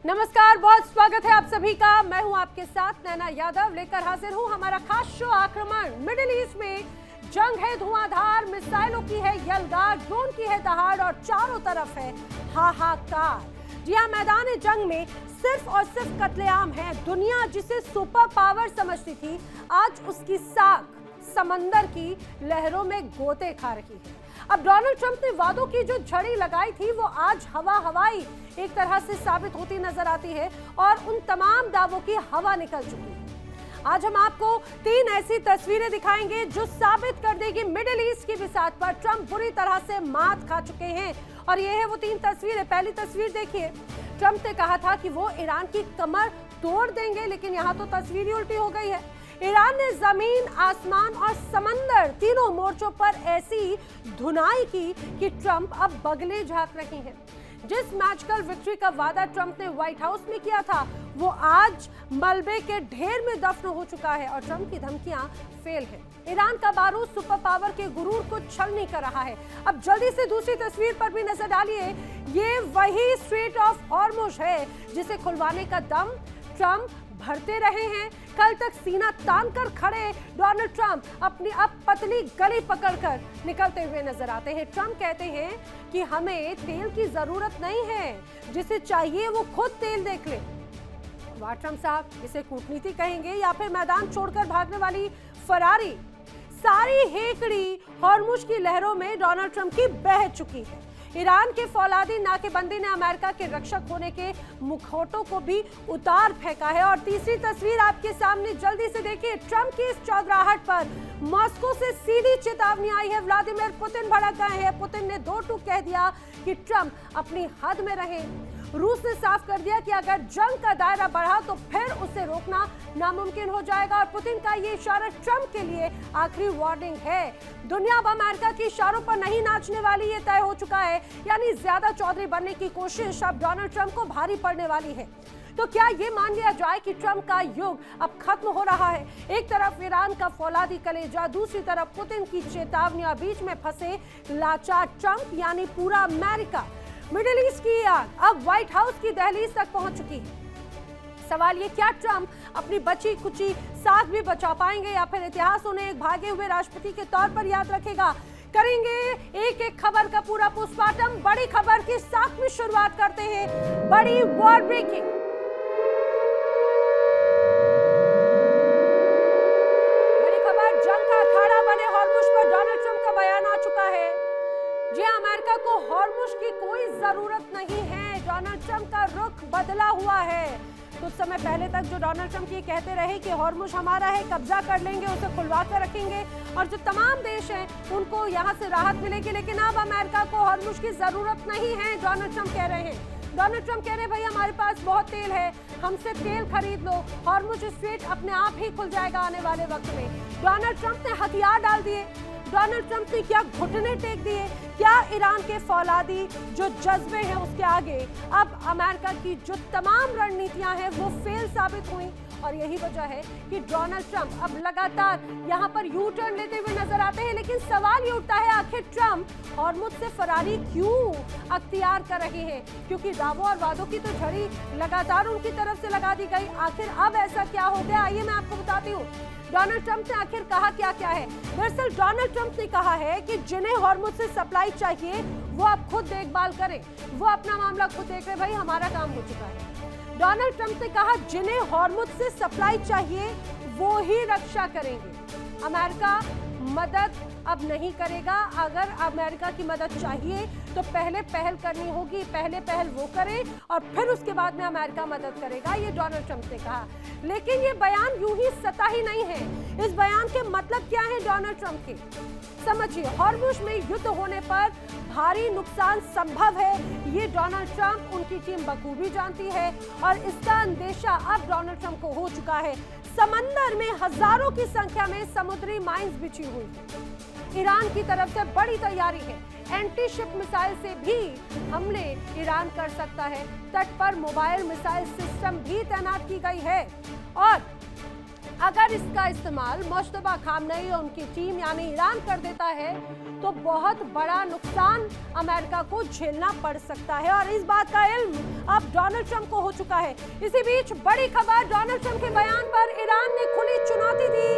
नमस्कार, बहुत स्वागत है आप सभी का। मैं हूं आपके साथ नैना यादव, लेकर हाजिर हूं हमारा खास शो आक्रमण। मिडिल ईस्ट में जंग है धुआंधार, मिसाइलों की है यलगार, ड्रोन की है दहाड़ और चारों तरफ है हाहाकार। जी हां, मैदान जंग में सिर्फ और सिर्फ कत्लेआम है। दुनिया जिसे सुपर पावर समझती थी, आज उसकी साख समंदर की लहरों में गोते खा रही है। अब डोनाल्ड ट्रंप ने वादों की जो झड़ी लगाई थी, वो आज हवाई एक तरह से साबित होती नजर आती है और उन तमाम दावों की हवा निकल चुकी है। आज हम आपको 3 ऐसी तस्वीरें दिखाएंगे जो साबित कर देगी मिडिल ईस्ट की बिसात पर ट्रंप बुरी तरह से मात खा चुके हैं। और ये है वो 3 तस्वीरें। पहली तस्वीर देखिए, ट्रंप ने कहा था कि वो ईरान की कमर तोड़ देंगे, लेकिन यहाँ तो तस्वीर ही उल्टी हो गई है। ईरान ने जमीन, आसमान और समंदर तीनों मोर्चों पर ऐसी धुनाई की कि ट्रंप अब बगले झांक रही हैं। जिस मैजिकल विक्ट्री का वादा ट्रंप ने व्हाइट हाउस में किया था, वो आज मलबे के ढेर में दफन हो चुका है और ट्रंप की धमकियां फेल है। ईरान का बारूद सुपर पावर के गुरूर को छल नहीं कर रहा है। अब जल्दी से दूसरी तस्वीर पर भी नजर डालिए। ये वही स्ट्रेट ऑफ हॉर्मुज है जिसे खुलवाने का दम ट्रंप भरते रहे हैं। कल तक सीना तान कर खड़े डोनाल्ड ट्रंप अपनी अब पतली गली पकड़कर निकलते हुए नजर आते हैं। ट्रंप कहते हैं कि हमें तेल की जरूरत नहीं है, जिसे चाहिए वो खुद तेल देख ले। वाह ट्रंप साहब, इसे कूटनीति कहेंगे या फिर मैदान छोड़कर भागने वाली फरारी। सारी हेकड़ी हॉर्मुज की लहरों में डोनाल्ड ट्रंप की बह चुकी है। ईरान के फौलादी नाकेबंदी ने अमेरिका के रक्षक होने के मुखौटों को भी उतार फेंका है। और तीसरी तस्वीर आपके सामने, जल्दी से देखिए। ट्रंप की इस चौधराहट पर मॉस्को से सीधी चेतावनी आई है। व्लादिमीर पुतिन भड़क गए हैं। पुतिन ने 2 टूक कह दिया कि ट्रंप अपनी हद में रहे। रूस ने साफ कर दिया कि अगर जंग का दायरा बढ़ा तो फिर उसे रोकना नामुमकिन हो जाएगा। और पुतिन का ये इशारा ट्रंप के लिए आखिरी वार्निंग है। दुनिया अब अमेरिका के इशारों पर नहीं नाचने वाली, ये तय हो चुका है। यानी ज्यादा चौधरी बनने की कोशिश अब डोनाल्ड ट्रंप को भारी पड़ने वाली है। तो क्या ये मान लिया जाए कि ट्रंप का युग अब खत्म हो रहा है? एक तरफ ईरान का फौलादी कलेजा, दूसरी तरफ पुतिन की चेतावनियां, बीच में फंसे लाचार ट्रंप यानी पूरा अमेरिका। मिडिल ईस्ट की आग अब व्हाइट हाउस की दहलीज तक पहुंच चुकी है। सवाल ये, क्या ट्रंप अपनी बची कुची साख भी बचा पाएंगे या फिर इतिहास उन्हें एक भागे हुए राष्ट्रपति के तौर पर याद रखेगा? करेंगे एक एक खबर का पूरा पोस्टमार्टम। बड़ी खबर की साख में शुरुआत करते हैं। बड़ी वॉर ब्रेकिंग। बड़ी खबर, जंग का अखाड़ा बने हॉर्मुज पर डोनाल्ड ट्रंप का बयान आ चुका है। जी, अमेरिका को हॉर्मुज की कोई जरूरत नहीं है। डोनाल्ड ट्रंप का रुख बदला हुआ है। कुछ समय पहले तक जो डोनाल्ड ट्रंप ये कहते रहे कि हॉर्मुज हमारा है, कब्जा कर लेंगे, उसे खुलवा कर रखेंगे और जो तमाम देश हैं उनको यहाँ से राहत मिलेगी, लेकिन अब अमेरिका को हॉर्मुज की जरूरत नहीं है, डोनाल्ड ट्रंप कह रहे हैं। डोनाल्ड ट्रंप कह रहे हैं, भाई हमारे पास बहुत तेल है, हमसे तेल खरीद लो, हॉर्मुज स्ट्रेट अपने आप ही खुल जाएगा आने वाले वक्त में। डोनाल्ड ट्रंप ने हथियार डाल दिए। डोनाल्ड ट्रंप ने क्या घुटने टेक दिए? क्या ईरान के फौलादी जो जज्बे हैं उसके आगे अब अमेरिका की जो तमाम रणनीतियां हैं वो फेल साबित हुई? और यही वजह है कि डोनाल्ड ट्रंप अब लगातार यहां पर यू टर्न लेते हुए नजर आते हैं। लेकिन सवाल ये उठता है, आखिर ट्रंप हॉर्मुज से फरारी क्यों अख्तियार कर रहे हैं? क्योंकि दावों और वादों की तो झड़ी लगातार उनकी तरफ से लगा दी गई। आखिर अब ऐसा क्या हो गया, आइए मैं आपको बताती हूँ। डोनाल्ड ट्रंप ने आखिर कहा क्या क्या है। दरअसल डोनाल्ड ट्रंप ने कहा है कि जिन्हें हॉर्मुज से सप्लाई चाहिए वो अब खुद देखभाल करें, वो अपना मामला खुद देख रहे, भाई हमारा काम हो चुका है। डोनाल्ड ट्रंप ने कहा जिन्हें हॉर्मुज से सप्लाई चाहिए वो ही रक्षा करेंगे। अमेरिका मदद अब नहीं करेगा। अगर अमेरिका की मदद चाहिए तो पहले पहल करनी होगी, पहले पहल वो करे और फिर उसके बाद में अमेरिका मदद करेगा, ये डोनाल्ड ट्रंप ने कहा। लेकिन ये बयान यूं ही सता ही नहीं है। इस बयान के मतलब क्या है डोनाल्ड ट्रंप के? समझिए, हॉर्मुज में युद्ध होने पर भारी नुकसान संभव है, ये डोनाल्ड ट्रंप, उनकी टीम बखूबी जानती है और इसका अंदेशा अब डोनाल्ड ट्रंप को हो चुका है। समंदर में हजारों की संख्या में समुद्री माइंस बिछी हुई है। ईरान की तरफ से बड़ी तैयारी है। एंटी शिप मिसाइल से भी हमले ईरान कर सकता है। तट पर मोबाइल मिसाइल सिस्टम भी तैनात की गई है और अगर इसका इस्तेमाल मुश्तबा खामनेई और उनकी टीम यानी ईरान कर देता है तो बहुत बड़ा नुकसान अमेरिका को झेलना पड़ सकता है और इस बात का इल्म अब डोनाल्ड ट्रंप को हो चुका है। इसी बीच बड़ी खबर, डोनाल्ड ट्रंप के बयान पर ईरान ने खुली चुनौती दी,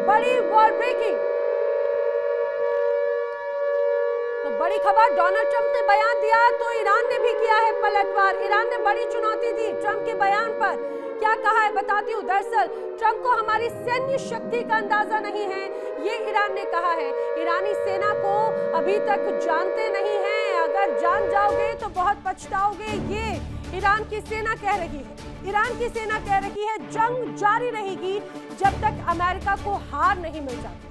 बड़ी वॉल ब्रेकिंग। तो बड़ी खबर, डोनाल्ड ट्रंप ने बयान दिया तो ईरान ने भी किया है पलटवार। ईरान ने बड़ी चुनौती दी ट्रंप के बयान पर। क्या कहा है बताती हूँ। दरअसल ट्रंप को हमारी सैन्य शक्ति का अंदाजा नहीं है, ये ईरान ने कहा है। ईरानी सेना को अभी तक जानते नहीं हैं, अगर जान जाओगे तो बहुत पछताओगे, ये ईरान की सेना कह रही है। ईरान की सेना कह रही है जंग जारी रहेगी जब तक अमेरिका को हार नहीं मिल जाती।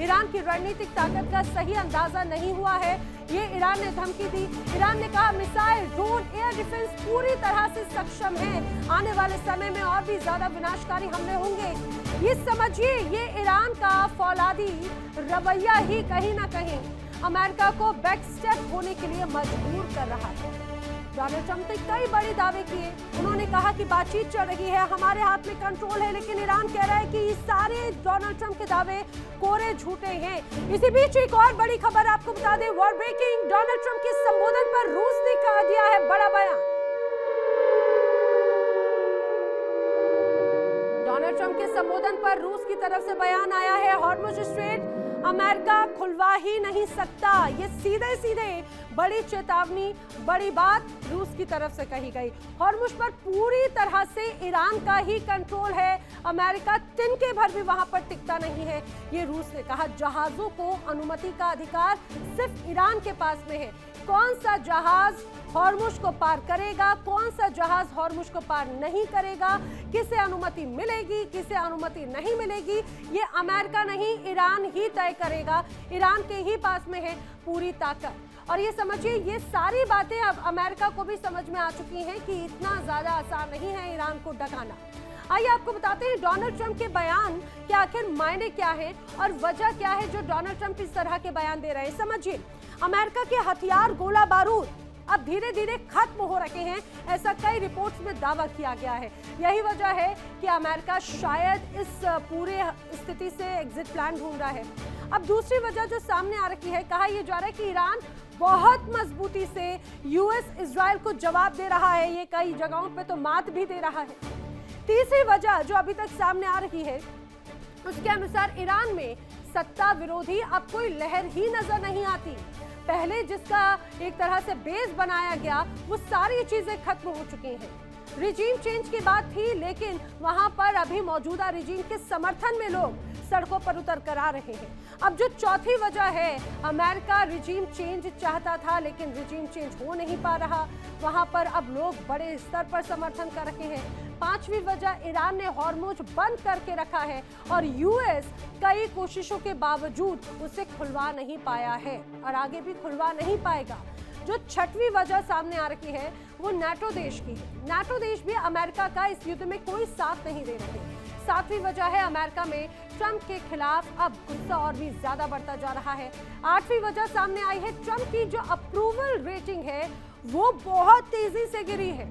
ईरान की रणनीतिक ताकत का सही अंदाजा नहीं हुआ है, ये ईरान ने धमकी दी। ईरान ने कहा मिसाइल, ड्रोन, एयर डिफेंस पूरी तरह से सक्षम है। आने वाले समय में और भी ज्यादा विनाशकारी हमले होंगे। ये समझिए, ये ईरान का फौलादी रवैया ही कहीं ना कहीं अमेरिका को बैकस्टेप होने के लिए मजबूर कर रहा है। डोनाल्ड ट्रंप ने कई बड़े दावे किए। उन्होंने कहा कि बातचीत चल रही है, हमारे हाथ में कंट्रोल है, लेकिन ईरान कह रहा है कि ये सारे डोनाल्ड ट्रंप के दावे कोरे झूठे हैं। इसी बीच एक और बड़ी खबर आपको बता दें, वॉर ब्रेकिंग, डोनाल्ड ट्रंप के संबोधन पर रूस ने कहा दिया है बड़ा बयान। डोनाल्ड ट्रंप के संबोधन पर रूस की तरफ से बयान आया है। हॉर्मुज स्ट्रेट अमेरिका खुलवा ही नहीं सकता, ये सीधे सीधे बड़ी चेतावनी, बड़ी बात रूस की तरफ से कही गई। हॉर्मुज पर पूरी तरह से ईरान का ही कंट्रोल है, अमेरिका तिनके भर भी वहां पर टिकता नहीं है, ये रूस ने कहा। जहाजों को अनुमति का अधिकार सिर्फ ईरान के पास में है। कौन सा जहाज हॉर्मुज को पार करेगा, कौन सा जहाज हॉर्मुज को पार नहीं करेगा, किसे अनुमति मिलेगी, किसे अनुमति नहीं मिलेगी, ये अमेरिका नहीं ईरान ही तय करेगा। ईरान के ही पास में है पूरी ताकत। और ये समझिए, ये सारी बातें अब अमेरिका को भी समझ में आ चुकी हैं कि इतना ज्यादा आसान नहीं है ईरान को डकाना। आइए आपको बताते हैं डोनाल्ड ट्रंप के बयान के आखिर मायने क्या है और वजह क्या है जो डोनाल्ड ट्रंप इस तरह के बयान दे रहे हैं। समझिए, अमेरिका के हथियार, गोला बारूद अब धीरे धीरे खत्म हो रहे हैं, ऐसा कई रिपोर्ट्स में दावा किया गया है। यही वजह है कि अमेरिका शायद इस पूरे स्थिति से एग्जिट प्लान ढूंढ रहा है। अब दूसरी वजह जो सामने आ रही है, कहा यह जा रहा है कि ईरान बहुत मजबूती से यूएस इजराइल को जवाब दे रहा है, ये कई जगहों पे तो मात भी दे रहा है। तीसरी वजह जो अभी तक सामने आ रही है, उसके अनुसार ईरान में सत्ता विरोधी अब कोई लहर ही नजर नहीं आती। पहले जिसका एक तरह से बेस बनाया गया, वो सारी चीजें खत्म हो चुकी हैं। रिजीम चेंज की बात थी, लेकिन वहां पर अभी मौजूदा रिजीम के समर्थन में लोग सड़कों पर उतर कर आ रहे हैं। अब जो चौथी वजह है, अमेरिका रिजीम चेंज चाहता था लेकिन रिजीम चेंज हो नहीं पा रहा, वहां पर अब लोग बड़े स्तर पर समर्थन कर रहे हैं। पांचवी वजह, ईरान ने हॉर्मुज बंद करके रखा है और यूएस कई कोशिशों के बावजूद उसे खुलवा नहीं पाया है और आगे भी खुलवा नहीं पाएगा। जो छठवीं वजह सामने आ रही है, वो नाटो देश की है। नाटो देश भी अमेरिका का इस युद्ध में कोई साथ नहीं दे रहे। सातवीं वजह है, अमेरिका में ट्रंप के खिलाफ अब गुस्सा और भी ज्यादा बढ़ता जा रहा है। आठवीं वजह सामने आई है, ट्रंप की जो अप्रूवल रेटिंग है वो बहुत तेजी से गिरी है,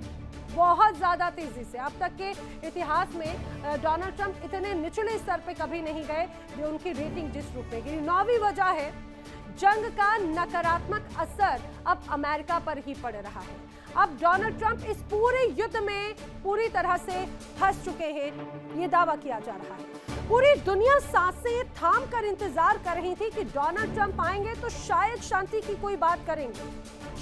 बहुत ज्यादा तेजी से। अब तक के इतिहास में डोनाल्ड ट्रंप इतने निचले स्तर पे कभी नहीं गए जो उनकी रेटिंग जिस रूप में गिरी। नौवीं वजह है, जंग का नकारात्मक असर अब अमेरिका पर ही पड़ रहा है। अब डोनाल्ड ट्रंप इस पूरे युद्ध में पूरी तरह से फंस चुके हैं, ये दावा किया जा रहा है। पूरी दुनिया सांसें थाम कर इंतजार कर रही थी कि डोनाल्ड ट्रंप आएंगे तो शायद शांति की कोई बात करेंगे,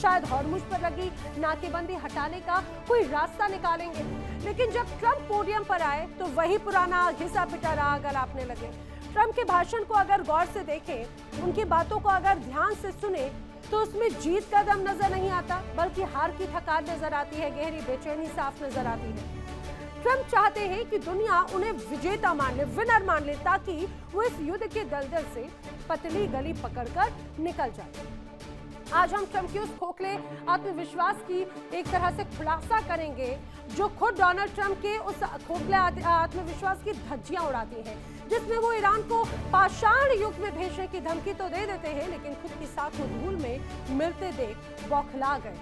शायद हॉर्मुज पर लगी नाकेबंदी हटाने का कोई रास्ता निकालेंगे। लेकिन जब ट्रंप पोडियम पर आए तो वही पुराना घिसा पिटा राग गलापने लगे। ट्रंप के भाषण को अगर गौर से देखें, उनकी बातों को अगर ध्यान से सुने, तो उसमें जीत का दम नजर नहीं आता, बल्कि हार की थकान नजर आती है, गहरी बेचैनी साफ नजर आती है। ट्रंप चाहते हैं कि दुनिया उन्हें विजेता मान ले, विनर मान ले, ताकि वो इस युद्ध के दलदल से पतली गली पकड़कर निकल जाए। आज हम ट्रंप के उस खोखले आत्मविश्वास की एक तरह से खुलासा करेंगे जो खुद डोनाल्ड ट्रंप के उस खोखले आत्मविश्वास की धज्जियां उड़ाती हैं, जिसमें वो ईरान को पाषाण युग में भेजने की धमकी तो दे देते हैं, लेकिन खुद की साथ को धूल में मिलते देख बौखला गए।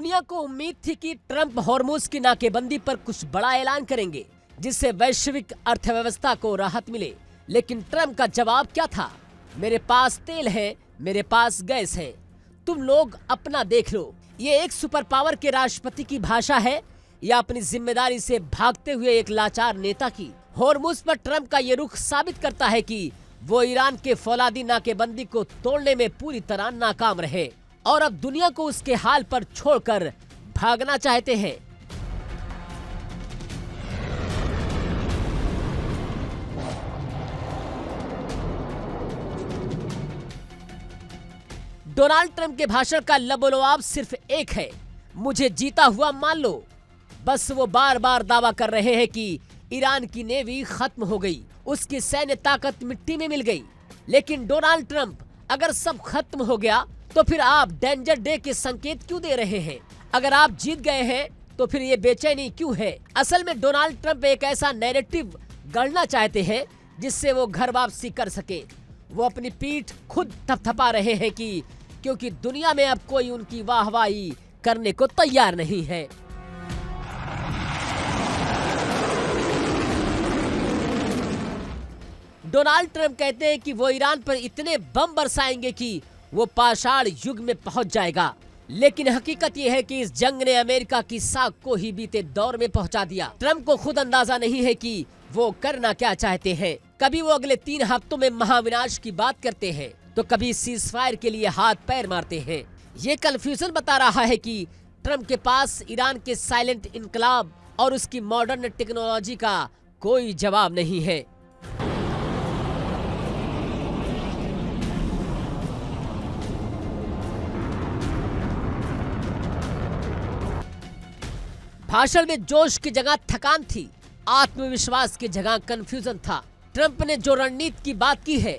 दुनिया को उम्मीद थी कि ट्रंप हॉर्मुज की नाकेबंदी पर कुछ बड़ा ऐलान करेंगे, जिससे वैश्विक अर्थव्यवस्था को राहत मिले। लेकिन ट्रंप का जवाब क्या था? मेरे पास तेल है, मेरे पास गैस है, तुम लोग अपना देख लो। ये एक सुपर पावर के राष्ट्रपति की भाषा है या अपनी जिम्मेदारी से भागते हुए एक लाचार नेता की? हॉर्मुज पर ट्रंप का ये रुख साबित करता है कि वो ईरान के फौलादी नाकेबंदी को तोड़ने में पूरी तरह नाकाम रहे और अब दुनिया को उसके हाल पर छोड़कर भागना चाहते हैं। डोनाल्ड ट्रंप के भाषण का लबोलबाब सिर्फ एक है, मुझे जीता हुआ मान लो। बस वो बार बार दावा कर रहे हैं कि ईरान की नेवी खत्म हो गई, उसकी सैन्य ताकत मिट्टी में मिल गई। लेकिन डोनाल्ड ट्रंप, अगर सब खत्म हो गया तो फिर आप डेंजर डे के संकेत क्यों दे रहे हैं? अगर आप जीत गए हैं तो फिर ये बेचैनी क्यों है? असल में डोनाल्ड ट्रंप एक ऐसा नैरेटिव गढ़ना चाहते हैं जिससे वो घर वापसी कर सके। वो अपनी पीठ खुद थपथपा रहे हैं क्योंकि दुनिया में अब कोई उनकी वाहवाही करने को तैयार नहीं है। डोनाल्ड ट्रंप कहते हैं कि वो ईरान पर इतने बम बरसाएंगे कि वो पाषाण युग में पहुंच जाएगा। लेकिन हकीकत ये है कि इस जंग ने अमेरिका की साख को ही बीते दौर में पहुंचा दिया। ट्रंप को खुद अंदाजा नहीं है कि वो करना क्या चाहते हैं। कभी वो अगले 3 हफ्तों में महाविनाश की बात करते हैं तो कभी सीज फायर के लिए हाथ पैर मारते हैं। ये कंफ्यूजन बता रहा है कि ट्रंप के पास ईरान के साइलेंट इनकलाब और उसकी मॉडर्न टेक्नोलॉजी का कोई जवाब नहीं है। भाषण में जोश की जगह थकान थी, आत्मविश्वास की जगह कंफ्यूजन था। ट्रंप ने जो रणनीति की बात की है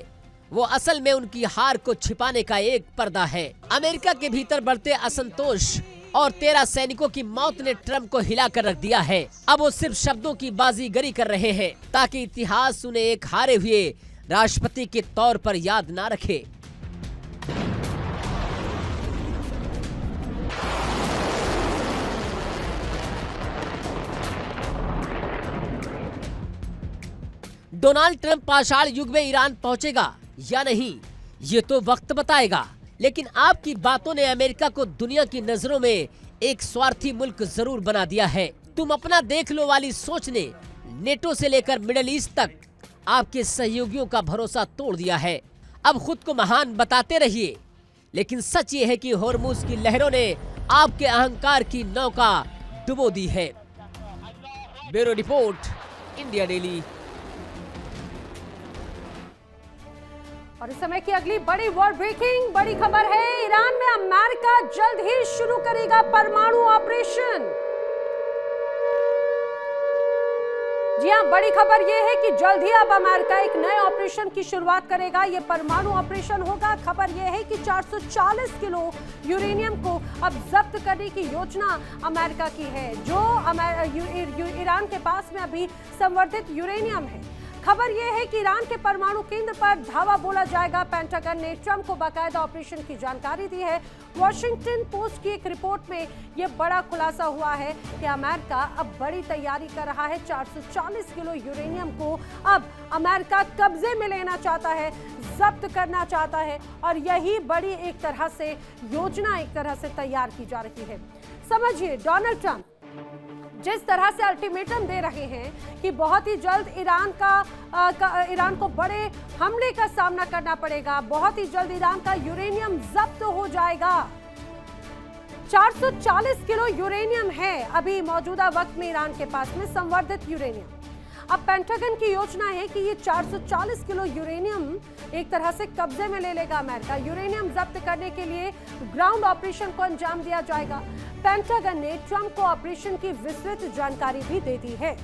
वो असल में उनकी हार को छिपाने का एक पर्दा है। अमेरिका के भीतर बढ़ते असंतोष और 13 सैनिकों की मौत ने ट्रंप को हिला कर रख दिया है। अब वो सिर्फ शब्दों की बाजीगरी कर रहे हैं ताकि इतिहास उन्हें एक हारे हुए राष्ट्रपति के तौर पर याद ना रखे। डोनाल्ड ट्रंप पाषाण युग में ईरान पहुंचेगा या नहीं, ये तो वक्त बताएगा। लेकिन आपकी बातों ने अमेरिका को दुनिया की नजरों में एक स्वार्थी मुल्क जरूर बना दिया है। तुम अपना देख लो वाली सोच ने नेटो से लेकर मिडिल ईस्ट तक आपके सहयोगियों का भरोसा तोड़ दिया है। अब खुद को महान बताते रहिए, लेकिन सच ये है कि हॉर्मुज की लहरों ने आपके अहंकार की नौका डुबो दी है। Bureau report, India daily. और इस समय की अगली बड़ी वर्ल्ड ब्रेकिंग बड़ी खबर है, ईरान में अमेरिका जल्द ही शुरू करेगा परमाणु ऑपरेशन। जी हां, बड़ी खबर यह है कि जल्द ही अब अमेरिका एक नए ऑपरेशन की शुरुआत करेगा। यह परमाणु ऑपरेशन होगा। खबर यह है कि 440 किलो यूरेनियम को अब जब्त करने की योजना अमेरिका की है, जो ईरान के पास में अभी संवर्धित यूरेनियम है। खबर यह है कि ईरान के परमाणु केंद्र पर धावा बोला जाएगा। पेंटागन ने ट्रंप को बाकायदा ऑपरेशन की जानकारी दी है। वॉशिंगटन पोस्ट की एक रिपोर्ट में यह बड़ा खुलासा हुआ है कि अमेरिका अब बड़ी तैयारी कर रहा है। 440 किलो यूरेनियम को अब अमेरिका कब्जे में लेना चाहता है, जब्त करना चाहता है, और यही बड़ी एक तरह से योजना एक तरह से तैयार की जा रही है। समझिए, डोनाल्ड ट्रंप जिस तरह से अल्टीमेटम दे रहे हैं कि बहुत ही जल्द ईरान को बड़े हमले का सामना करना पड़ेगा, बहुत ही जल्द ईरान का यूरेनियम जब्त हो जाएगा। 440 किलो यूरेनियम है अभी मौजूदा वक्त में ईरान के पास में संवर्धित यूरेनियम। अब पेंटागन की योजना है कि ये 440 किलो यूरेनियम एक तरह से कब्जे में ले लेगा अमेरिका। यूरेनियम जब्त करने के लिए ग्राउंड ऑपरेशन को अंजाम दिया जाएगा। पेंटागन ने ट्रंप को ऑपरेशन की विस्तृत जानकारी भी दे दी है।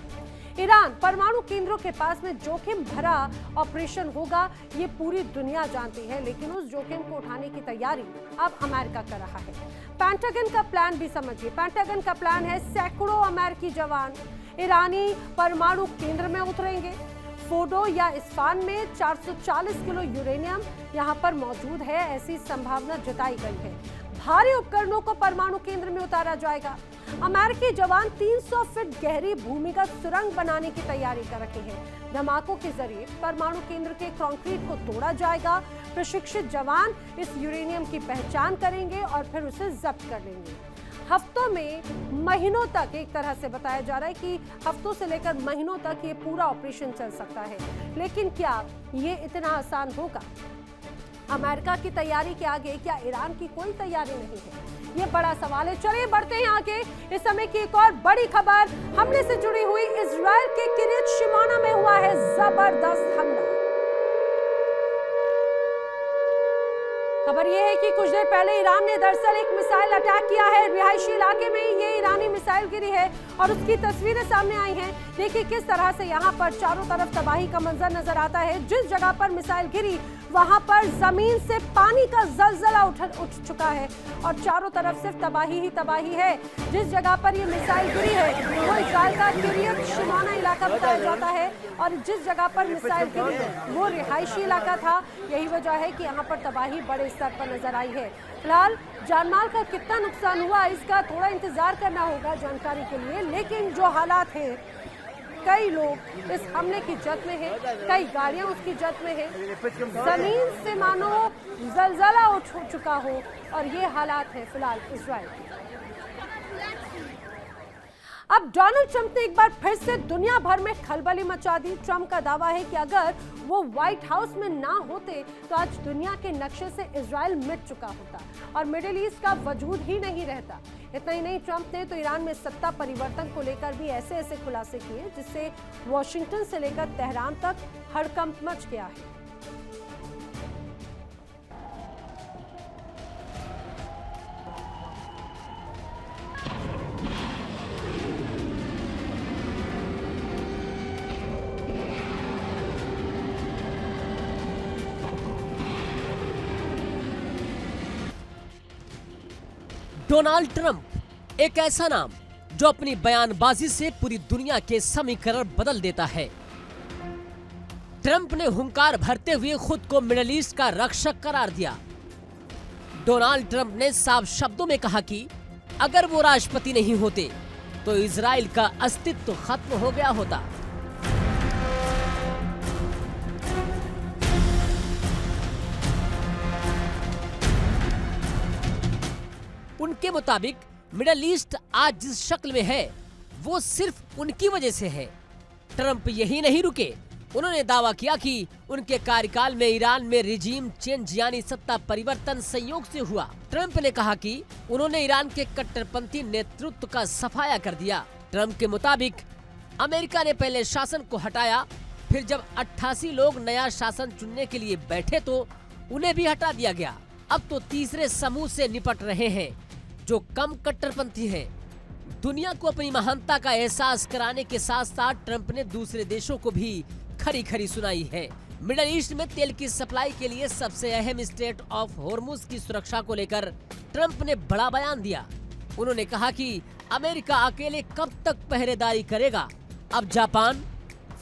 ईरान परमाणु केंद्रों के पास में जोखिम भरा ऑपरेशन होगा, ये पूरी दुनिया जानती है, लेकिन उस जोखिम को उठाने की तैयारी अब अमेरिका कर रहा है। पेंटागन का प्लान भी समझिए। पेंटागन का प्लान है सैकड़ों अमेरिकी जवान ईरानी परमाणु केंद्र में उतरेंगे। फोर्डो या इस्फान में 440 किलो यूरेनियम यहां पर मौजूद है, ऐसी संभावना जताई गई है। भारी उपकरणों को परमाणु केंद्र में उतारा जाएगा। अमेरिकी जवान 300 फीट गहरी भूमिगत सुरंग बनाने की तैयारी कर रहे हैं। धमाकों के जरिए परमाणु केंद्र के कंक्रीट को तोड़ा जाएगा। प्रशिक्षित जवान इस यूरेनियम की पहचान करेंगे और फिर उसे जब्त कर लेंगे। हफ्तों में महीनों तक, एक तरह से बताया जा रहा है कि हफ्तों से लेकर महीनों तक ये पूरा ऑपरेशन चल सकता है। लेकिन क्या ये इतना आसान होगा? अमेरिका की तैयारी के आगे क्या ईरान की कोई तैयारी नहीं है? ये बड़ा सवाल है। चलिए बढ़ते हैं आगे। इस समय की एक और बड़ी खबर हमले से जुड़ी हुई। इजराइल के किरियत शिमोना में हुआ है जबरदस्त हमला। खबर यह है कि कुछ देर पहले ईरान ने दरअसल एक मिसाइल अटैक किया है। रिहायशी इलाके में ये ईरानी मिसाइल गिरी है और उसकी तस्वीरें सामने आई हैं। देखिए किस तरह से यहाँ पर चारों तरफ तबाही का मंजर नजर आता है। जिस जगह पर मिसाइल गिरी वहां पर जमीन से पानी का जलजला उठ चुका है और चारों तरफ सिर्फ तबाही ही तबाही है। जिस जगह पर ये मिसाइल गिरी है वो इजराइल का किरियत शिमोना इलाका बताया जाता है और जिस जगह पर मिसाइल गिरी वो रिहायशी इलाका था। यही वजह है कि यहाँ पर तबाही बड़े स्तर पर नजर आई है। फिलहाल जानमाल का कितना नुकसान हुआ इसका थोड़ा इंतजार करना होगा जानकारी के लिए। लेकिन जो हालात हैं, कई लोग इस हमले की जद में हैं, कई गाड़ियां उसकी जद में हैं। जमीन से मानो जलजला उठ चुका हो और ये हालात है फिलहाल इजराइल के। अब डोनाल्ड ट्रंप ने एक बार फिर से दुनिया भर में खलबली मचा दी। ट्रंप का दावा है कि अगर वो व्हाइट हाउस में ना होते तो आज दुनिया के नक्शे से इजराइल मिट चुका होता और मिडिल ईस्ट का वजूद ही नहीं रहता। इतना ही नहीं, ट्रंप ने तो ईरान में सत्ता परिवर्तन को लेकर भी ऐसे खुलासे किए जिससे वॉशिंगटन से लेकर तेहरान तक हड़कंप मच गया है। डोनाल्ड ट्रंप एक ऐसा नाम जो अपनी बयानबाजी से पूरी दुनिया के समीकरण बदल देता है। ट्रंप ने हुंकार भरते हुए खुद को मिडिल ईस्ट का रक्षक करार दिया। डोनाल्ड ट्रंप ने साफ शब्दों में कहा कि अगर वो राष्ट्रपति नहीं होते तो इजराइल का अस्तित्व खत्म हो गया होता। उनके मुताबिक मिडिल ईस्ट आज जिस शक्ल में है वो सिर्फ उनकी वजह से है। ट्रंप यही नहीं रुके, उन्होंने दावा किया कि उनके कार्यकाल में ईरान में रिजीम चेंज यानी सत्ता परिवर्तन संयोग से हुआ। ट्रंप ने कहा कि उन्होंने ईरान के कट्टरपंथी नेतृत्व का सफाया कर दिया। ट्रंप के मुताबिक अमेरिका ने पहले शासन को हटाया, फिर जब 88 लोग नया शासन चुनने के लिए बैठे तो उन्हें भी हटा दिया गया। अब तो तीसरे समूह से निपट रहे हैं जो कम कट्टरपंथी हैं। दुनिया को अपनी महानता का एहसास कराने के साथ साथ ट्रंप ने दूसरे देशों को भी खरी खरी सुनाई है। मिडिल ईस्ट में तेल की सप्लाई के लिए सबसे अहम स्ट्रेट ऑफ हॉर्मुज की सुरक्षा को लेकर ट्रंप ने बड़ा बयान दिया। उन्होंने कहा कि अमेरिका अकेले कब तक पहरेदारी करेगा। अब जापान,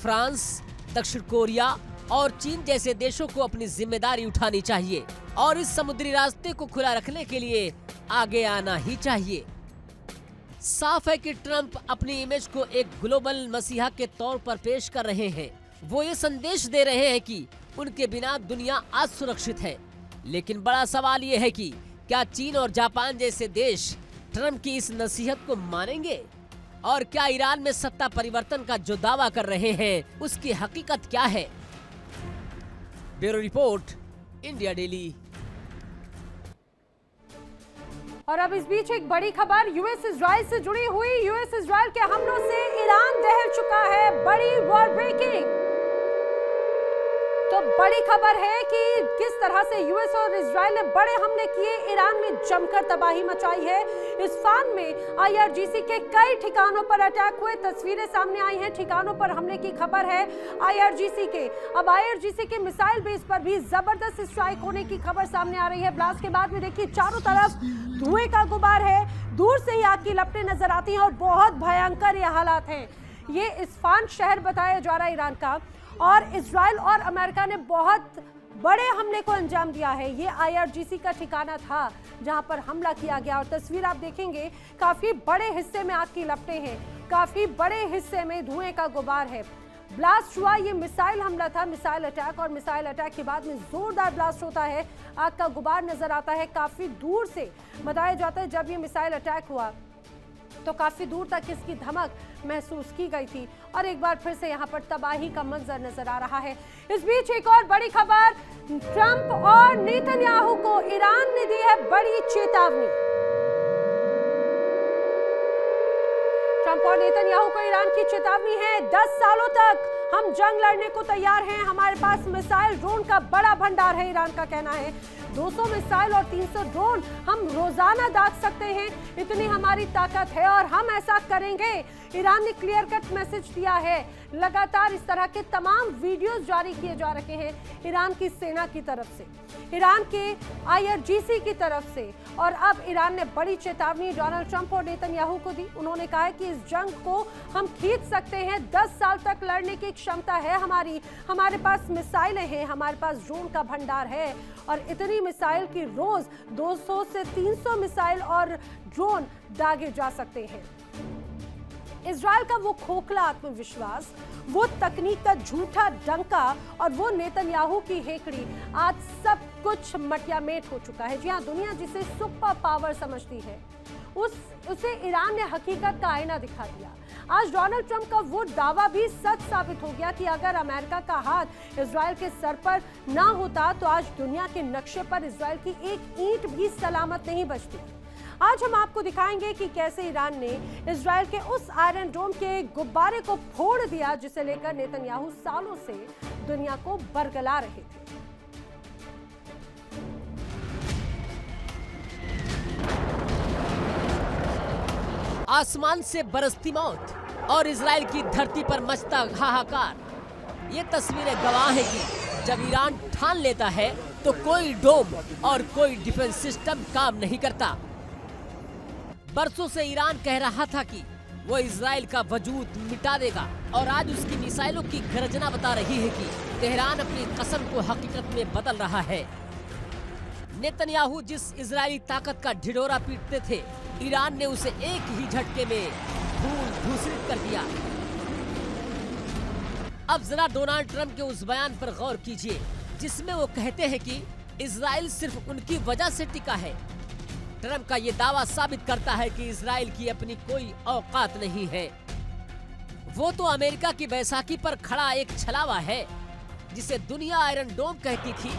फ्रांस, दक्षिण कोरिया और चीन जैसे देशों को अपनी जिम्मेदारी उठानी चाहिए और इस समुद्री रास्ते को खुला रखने के लिए आगे आना ही चाहिए। साफ है कि ट्रंप अपनी इमेज को एक ग्लोबल मसीहा के तौर पर पेश कर रहे हैं। वो ये संदेश दे रहे हैं कि उनके बिना दुनिया आज सुरक्षित है। लेकिन बड़ा सवाल ये है कि क्या चीन और जापान जैसे देश ट्रंप की इस नसीहत को मानेंगे? और क्या ईरान में सत्ता परिवर्तन का जो दावा कर रहे हैं उसकी हकीकत क्या है? Bureau report, India daily. और अब इस बीच एक बड़ी खबर यूएस इजराइल से जुड़ी हुई। यूएस इजराइल के हमलों से ईरान दहल चुका है। बड़ी वॉर ब्रेकिंग। तो बड़ी खबर है कि किस तरह से यूएस और इजराइल ने बड़े हमले किए, ईरान में जमकर तबाही मचाई है। इस्फहान में आईआरजीसी के कई ठिकानों पर अटैक हुए, तस्वीरें सामने आई हैं। ठिकानों पर हमले की खबर है आईआरजीसी के। अब आईआरजीसी के मिसाइल बेस पर भी जबरदस्त स्ट्राइक होने की खबर सामने आ रही है। ब्लास्ट के बाद में देखिए चारों तरफ धुएं का गुबार है, दूर से ही आग की लपटें नजर आती हैं और बहुत भयंकर ये हालात हैं। ये इस्फहान शहर बताया जा रहा है ईरान का। और इजराइल और अमेरिका ने बहुत बड़े हमले को अंजाम दिया है। ये IRGC का ठिकाना था जहां पर हमला किया गया और तस्वीर आप देखेंगे काफी बड़े हिस्से में आग की लपटें हैं, काफी बड़े हिस्से में धुएं का गुबार है। ब्लास्ट हुआ, ये मिसाइल हमला था, मिसाइल अटैक, और मिसाइल अटैक के बाद में जोरदार ब्लास्ट होता है, आग का गुबार नजर आता है काफी दूर से। बताया जाता है जब ये मिसाइल अटैक हुआ तो काफी दूर तक इसकी धमक महसूस की गई थी और एक बार फिर से यहाँ पर तबाही का मंजर नजर आ रहा है। इस बीच एक और बड़ी खबर, ट्रंप और नेतन्याहू को ईरान ने दी है बड़ी चेतावनी। ट्रंप और नेतन्याहू को ईरान की चेतावनी है, 10 सालों तक हम जंग लड़ने को तैयार हैं, हमारे पास मिसाइल ड्रोन का बड़ा भंडार है। ईरान का कहना है 200 मिसाइल और 300 ड्रोन हम रोजाना दाग सकते हैं, इतनी हमारी ताकत है और हम ऐसा करेंगे। ईरान ने क्लियर कट मैसेज दिया है। लगातार इस तरह के तमाम वीडियोस जारी किए जा रहे हैं ईरान की सेना की तरफ से, ईरान के IRGC की तरफ से, और अब ईरान ने बड़ी चेतावनी डोनाल्ड ट्रंप और नेतन्याहू को दी। उन्होंने कहा है कि इस जंग को हम खींच सकते हैं, 10 साल तक लड़ने की क्षमता है हमारे पास मिसाइलें हैं, हमारे पास ड्रोन का भंडार है और इतनी मिसाइल की रोज 200 से 300 मिसाइल और ड्रोन दागे जा सकते हैं। इजराइल का वो खोखला आत्मविश्वास, वो तकनीक का झूठा डंका और वो नेतन्याहू की हेकड़ी, आज सब कुछ मटियामेट हो चुका है। जी हाँ, दुनिया जिसे सुपर पावर समझती है उसे ईरान ने हकीकत का आईना दिखा दिया। आज डोनाल्ड ट्रंप का वो दावा भी सच साबित हो गया कि अगर अमेरिका का हाथ इजराइल के सर पर ना होता तो आज दुनिया के नक्शे पर इजराइल की एक ईंट भी सलामत नहीं बचती। आज हम आपको दिखाएंगे कि कैसे ईरान ने इजराइल के उस आयरन डोम के गुब्बारे को फोड़ दिया जिसे लेकर नेतन्याहू सालों से दुनिया को बरगला रहे थे। आसमान से बरसती मौत और इजराइल की धरती पर मचता हाहाकार। ये तस्वीरें गवाह है कि जब ईरान ठान लेता है तो कोई डोम और कोई डिफेंस सिस्टम काम नहीं करता। बरसों से ईरान कह रहा था कि वो इजराइल का वजूद मिटा देगा और आज उसकी मिसाइलों की गर्जना बता रही है कि तेहरान अपनी कसम को हकीकत में बदल रहा है। नेतन्याहू जिस इजरायली ताकत का ढिढोरा पीटते थे, ईरान ने उसे एक ही झटके में धूल-धूसरित कर दिया। अब जरा डोनाल्ड ट्रंप के उस बयान पर गौर कीजिए जिसमें वो कहते हैं कि इजराइल सिर्फ उनकी वजह से टिका है। ट्रंप का ये दावा साबित करता है कि इजराइल की अपनी कोई औकात नहीं है। वो तो अमेरिका की बैसाखी पर खड़ा एक छलावा है जिसे दुनिया आयरन डोम कहती थी।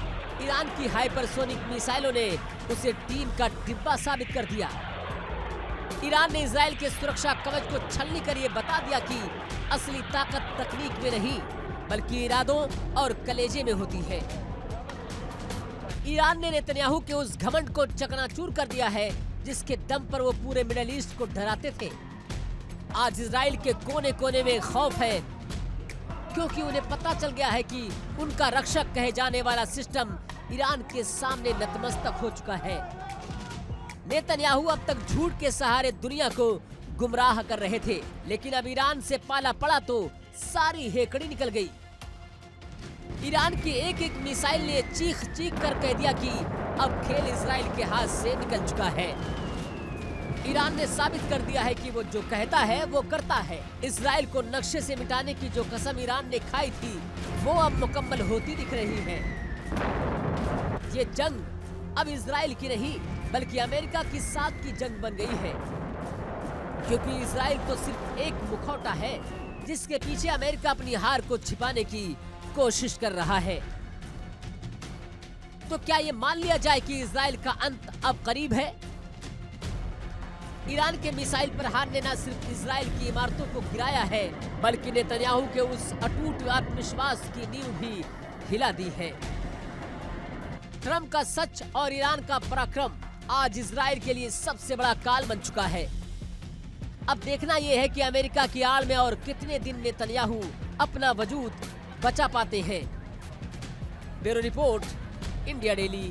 ईरान की हाइपरसोनिक मिसाइलों ने उसे टीम का डिब्बा साबित कर दिया। ईरान ने इजराइल के सुरक्षा कवच को छलनी कर ये बता दिया कि असली ताकत तकनीक में नहीं बल्कि इरादों और कलेजे में होती है। ईरान ने नेतन्याहू के उस घमंड को चकनाचूर कर दिया है जिसके दम पर वो पूरे मिडिल ईस्ट को डराते थे। आज इजराइल के कोने कोने में खौफ है क्योंकि उन्हें पता चल गया है कि उनका रक्षक कहे जाने वाला सिस्टम ईरान के सामने नतमस्तक हो चुका है। नेतन्याहू अब तक झूठ के सहारे दुनिया को गुमराह कर रहे थे, लेकिन अब ईरान से पाला पड़ा तो सारी हेकड़ी निकल गई। ईरान की एक एक मिसाइल ने चीख चीख कर कह दिया कि अब खेल इजराइल के हाथ से निकल चुका है। ईरान ने साबित कर दिया है कि वो जो कहता है वो करता है। इजराइल को नक्शे से मिटाने की जो कसम ईरान ने खाई थी वो अब मुकम्मल होती दिख रही है। ये जंग अब इजराइल की नहीं बल्कि अमेरिका की साथ की जंग बन गई है, क्योंकि इजराइल तो सिर्फ एक मुखौटा है जिसके पीछे अमेरिका अपनी हार को छिपाने की कोशिश कर रहा है। तो क्या ये मान लिया जाए कि इजराइल का अंत अब करीब है? ईरान के मिसाइल पर हार ने न सिर्फ इजराइल की इमारतों को गिराया है बल्कि नेतन्याहू के उस अटूट आत्मविश्वास की नींव भी हिला दी है। ट्रंप का सच और ईरान का पराक्रम आज इजराइल के लिए सबसे बड़ा काल बन चुका है। अब देखना यह है कि अमेरिका की आड़ में और कितने दिन नेतन्याहू अपना वजूद बचा पाते हैं। Bureau report, India daily.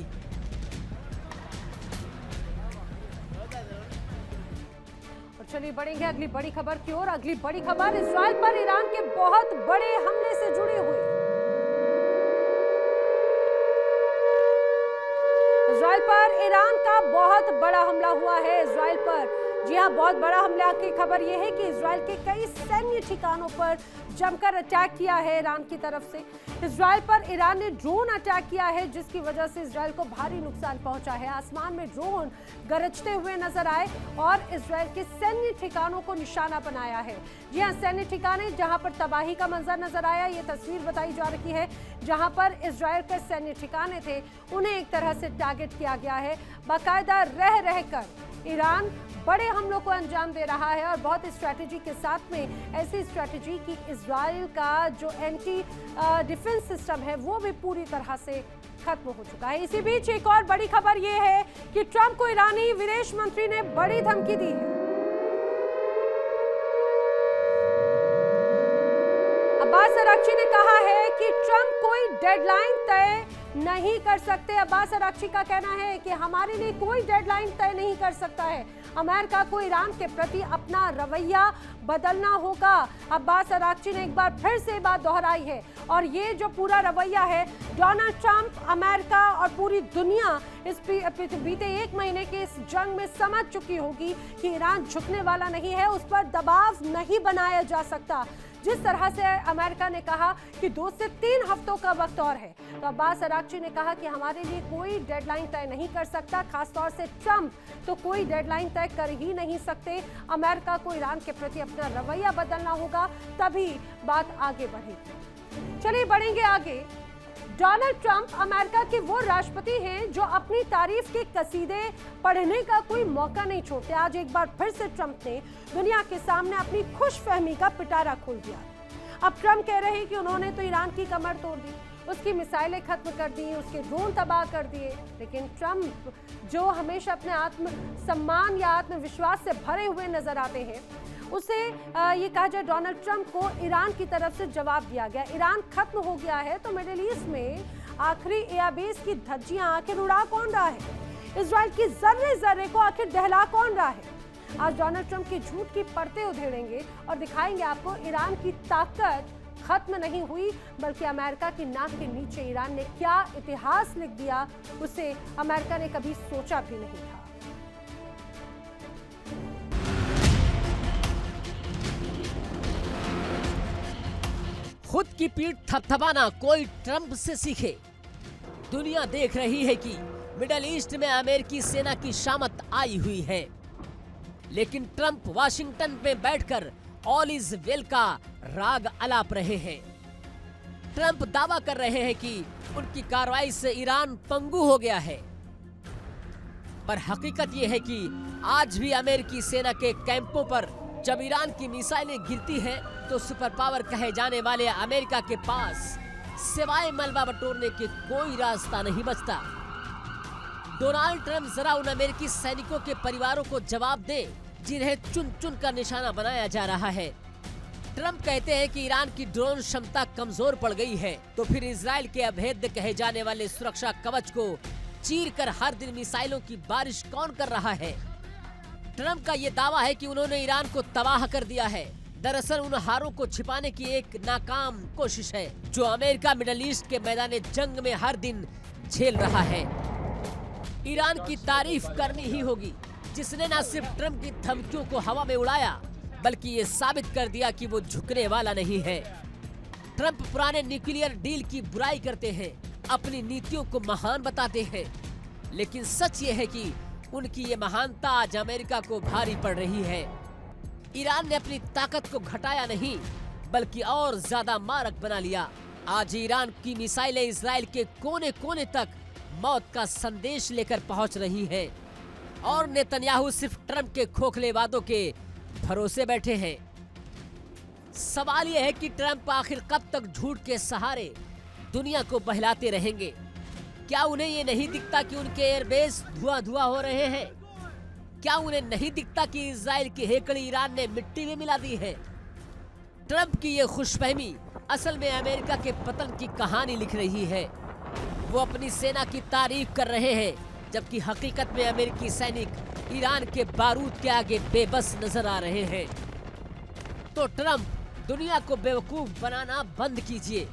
और चलिए बढ़ेंगे अगली बड़ी खबर की ओर। अगली बड़ी खबर इजराइल पर ईरान के बहुत बड़े हमले से जुड़ी हुई। इजराइल पर ईरान का बहुत बड़ा हमला हुआ है। इजराइल पर, जी हाँ, बहुत बड़ा हमला की खबर यह है कि इजराइल के कई सैन्य ठिकानों पर जमकर अटैक किया है ईरान की तरफ से। इजराइल पर ईरान ने ड्रोन अटैक किया है, जिसकी वजह से इजराइल को भारी नुकसान पहुंचा है। आसमान में ड्रोन गरजते हुए नजर आए और इजराइल के सैन्य ठिकानों को निशाना बनाया है। जी हाँ, सैन्य ठिकाने जहां पर तबाही का मंजर नजर आया। ये तस्वीर बताई जा रही है जहां पर इजराइल के सैन्य ठिकाने थे, उन्हें एक तरह से टारगेट किया गया है। बाकायदा रह रहकर ईरान बड़े हमलों को अंजाम दे रहा है और बहुत स्ट्रैटेजी के साथ में, ऐसी स्ट्रैटेजी कि इजराइल का जो एंटी डिफेंस सिस्टम है वो भी पूरी तरह से खत्म हो चुका है। इसी बीच एक और बड़ी खबर ये है कि ट्रंप को ईरानी विदेश मंत्री ने बड़ी धमकी दी है। अब्बास अराक्ची ने कहा है कि ट्रंप कोई डेडलाइन तय नहीं कर सकते। अब्बास अराक्ची का कहना है कि हमारे लिए कोई डेडलाइन तय नहीं कर सकता है। अमेरिका को ईरान के प्रति अपना रवैया बदलना होगा। अब्बास अराक्ची ने एक बार फिर से बात दोहराई है और ये जो पूरा रवैया है, डोनाल्ड ट्रंप, अमेरिका और पूरी दुनिया इस बीते एक महीने के इस जंग में समझ चुकी होगी कि ईरान झुकने वाला नहीं है, उस पर दबाव नहीं बनाया जा सकता। जिस तरह से अमेरिका ने कहा कि 2 से 3 हफ्तों का वक्त और है, तो अब्बास अराक्ची ने कहा कि हमारे लिए कोई डेडलाइन तय नहीं कर सकता। खासतौर से ट्रंप तो कोई डेडलाइन तय कर ही नहीं सकते। अमेरिका को ईरान के प्रति अपना रवैया बदलना होगा, तभी बात आगे बढ़ेगी। चलिए बढ़ेंगे आगे। डोनाल्ड ट्रंप अमेरिका के वो राष्ट्रपति हैं जो अपनी तारीफ के कसीदे पढ़ने का कोई मौका नहीं छोड़ते। आज एक बार फिर से ट्रंप ने दुनिया के सामने अपनी खुशफहमी का पिटारा खोल दिया। अब ट्रंप कह रहे हैं कि उन्होंने तो ईरान की कमर तोड़ दी, उसकी मिसाइलें खत्म कर दी, उसके ड्रोन तबाह कर दिए। लेकिन ट्रंप जो हमेशा अपने आत्मसम्मान या आत्मविश्वास से भरे हुए नजर आते हैं, उसे ये कहा जाए डोनाल्ड ट्रंप को ईरान की तरफ से जवाब दिया गया। ईरान खत्म हो गया है तो मिडिल ईस्ट में आखिरी एयरबेस की धज्जियां आखिर उड़ा कौन रहा है? इजराइल की जर्रे जर्रे को आखिर दहला कौन रहा है? आज डोनाल्ड ट्रंप की झूठ की परतें उधेड़ेंगे और दिखाएंगे आपको ईरान की ताकत खत्म नहीं हुई, बल्कि अमेरिका की नाक के नीचे ईरान ने क्या इतिहास लिख दिया, उसे अमेरिका ने कभी सोचा भी नहीं था। खुद की पीठ थपथपाना कोई ट्रंप से सीखे। दुनिया देख रही है कि मिडिल ईस्ट में अमेरिकी सेना की शामत आई हुई है, लेकिन ट्रंप वाशिंगटन में बैठकर ऑल इज वेल का राग अलाप रहे हैं। ट्रंप दावा कर रहे हैं कि उनकी कार्रवाई से ईरान पंगु हो गया है, पर हकीकत यह है कि आज भी अमेरिकी सेना के कैंपों पर जब ईरान की मिसाइलें गिरती हैं, तो सुपर पावर कहे जाने वाले अमेरिका के पास सिवाय मलबा बटोरने के कोई रास्ता नहीं बचता। डोनाल्ड ट्रंप जरा उन अमेरिकी सैनिकों के परिवारों को जवाब दे जिन्हें चुन चुन कर निशाना बनाया जा रहा है। ट्रंप कहते हैं कि ईरान की ड्रोन क्षमता कमजोर पड़ गई है, तो फिर इजराइल के अभेद्य कहे जाने वाले सुरक्षा कवच को चीर कर हर दिन मिसाइलों की बारिश कौन कर रहा है? ट्रंप का ये दावा है कि उन्होंने ईरान को तबाह कर दिया है, दरअसल उन हारों को छिपाने की एक नाकाम कोशिश है जो अमेरिका मिडिल ईस्ट के मैदान जंग में हर दिन झेल रहा है। ईरान की तारीफ करनी ही होगी, जिसने न सिर्फ ट्रंप की धमकियों को हवा में उड़ाया, बल्कि ये साबित कर दिया कि वो झुकने वाला नहीं है। ट्रंप पुराने न्यूक्लियर डील की बुराई करते हैं, अपनी नीतियों को महान बताते हैं, लेकिन सच ये है कि उनकी ये महानता आज अमेरिका को भारी पड़ रही है। ईरान ने अपनी ताकत को घटाया नहीं, बल्कि और ज्यादा मारक बना लिया। आज ईरान की मिसाइलें इजराइल के कोने कोने तक मौत का संदेश लेकर पहुंच रही हैं, और नेतन्याहू सिर्फ ट्रंप के खोखले वादों के भरोसे बैठे हैं। सवाल यह है कि ट्रंप आखिर कब तक झूठ के सहारे दुनिया को बहलाते रहेंगे? क्या उन्हें ये नहीं दिखता कि उनके एयरबेस धुआं धुआं हो रहे हैं? क्या उन्हें नहीं दिखता कि इजराइल की हेकड़ी ईरान ने मिट्टी में मिला दी है? ट्रंप की ये खुशफहमी असल में अमेरिका के पतन की कहानी लिख रही है। वो अपनी सेना की तारीफ कर रहे हैं, जबकि हकीकत में अमेरिकी सैनिक ईरान के बारूद के आगे बेबस नजर आ रहे हैं। तो ट्रंप, दुनिया को बेवकूफ बनाना बंद कीजिए।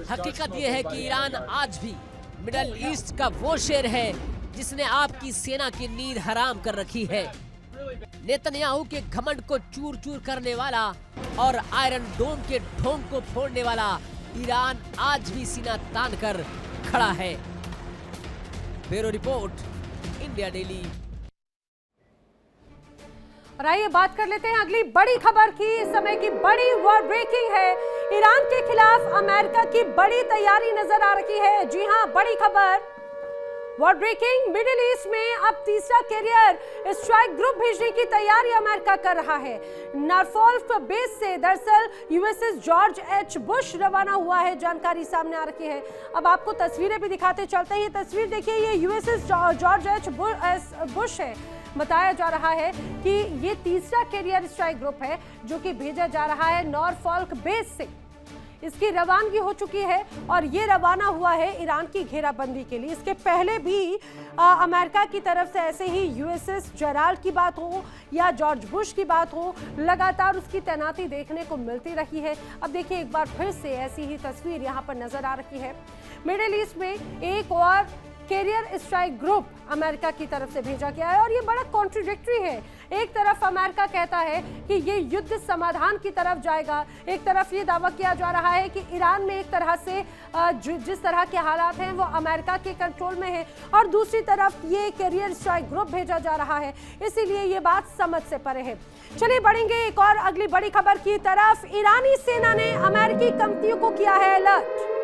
हकीकत यह है कि ईरान आज भी मिडल ईस्ट का वो शेर है जिसने आपकी सेना की नींद हराम कर रखी है। नेतन्याहू के घमंड को चूर चूर करने वाला और आयरन डोम के ढोंग को फोड़ने वाला ईरान आज भी सीना तान कर खड़ा है। Bureau report, India daily. और आइए बात कर लेते हैं अगली बड़ी खबर की। इस समय की बड़ी वर्ल्ड ब्रेकिंग है। ईरान के खिलाफ अमेरिका की बड़ी तैयारी नजर आ रही है। जी हां, बड़ी खबर वर्ल्ड ब्रेकिंग। मिडिल ईस्ट में अब तीसरा कैरियर स्ट्राइक ग्रुप भेजने की तैयारी अमेरिका कर रहा है। नॉरफोल्क बेस से दरअसल यूएसएस जॉर्ज एच बुश रवाना हुआ है, जानकारी सामने आ रही है। अब आपको तस्वीरें भी दिखाते चलते हैं। तस्वीर देखिए, ये यूएसएस जॉर्ज एच बुश है। बताया जा रहा है कि ये तीसरा कैरियर स्ट्राइक ग्रुप है जो कि भेजा जा रहा है नॉरफोल्क बेस से। इसकी रवानगी हो चुकी है और ये रवाना हुआ है ईरान की घेराबंदी के लिए। इसके पहले भी अमेरिका की तरफ से ऐसे ही यूएसएस जेराल्ड की बात हो या जॉर्ज बुश की बात हो, लगातार उसकी तैनाती देखने को मिलती रही है। अब देखिए, एक बार फिर से ऐसी ही तस्वीर यहाँ पर नजर आ रही है। मिडिल ईस्ट में एक और कैरियर स्ट्राइक ग्रुप अमेरिका की तरफ से भेजा गया है और ये बड़ा कॉन्ट्रडिक्टरी है। एक तरफ अमेरिका कहता है कि ये युद्ध समाधान की तरफ जाएगा, एक तरफ ये दावा किया जा रहा है कि ईरान में एक तरह से जिस तरह के हालात हैं वो अमेरिका के कंट्रोल में है, और दूसरी तरफ ये कैरियर स्ट्राइक ग्रुप भेजा जा रहा है। इसीलिए ये बात समझ से परे है। चलिए बढ़ेंगे एक और अगली बड़ी खबर की तरफ। ईरानी सेना ने अमेरिकी कंपनियों को किया है अलर्ट।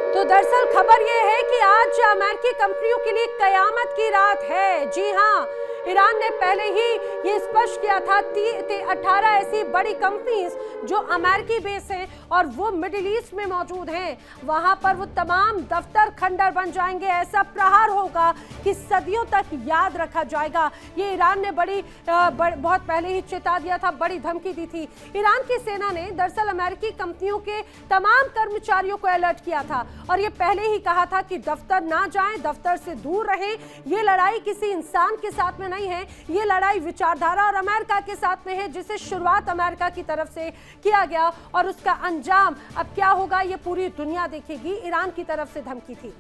तो दरअसल खबर यह है कि आज अमेरिकी कंपनियों के लिए कयामत की रात है। जी हां, ईरान ने पहले ही ये स्पष्ट किया था 18 ऐसी बड़ी कंपनीज जो अमेरिकी बेस हैं और वो मिडिल ईस्ट में मौजूद हैं, वहां पर वो तमाम दफ्तर खंडर बन जाएंगे। ऐसा प्रहार होगा कि सदियों तक याद रखा जाएगा। ये ईरान ने बहुत पहले ही चेता दिया था, बड़ी धमकी दी थी। ईरान की सेना ने दरअसल अमेरिकी कंपनियों के तमाम कर्मचारियों को अलर्ट किया था और ये पहले ही कहा था कि दफ्तर ना जाएं, दफ्तर से दूर रहें। ये लड़ाई किसी इंसान के साथ में नहीं है, ये लड़ाई विचारधारा और अमेरिका के साथ में है, जिसे शुरुआत अमेरिका की तरफ से किया गया और उसका अंजाम अब क्या होगा ये पूरी दुनिया देखेगी। ईरान की तरफ से धमकी थी।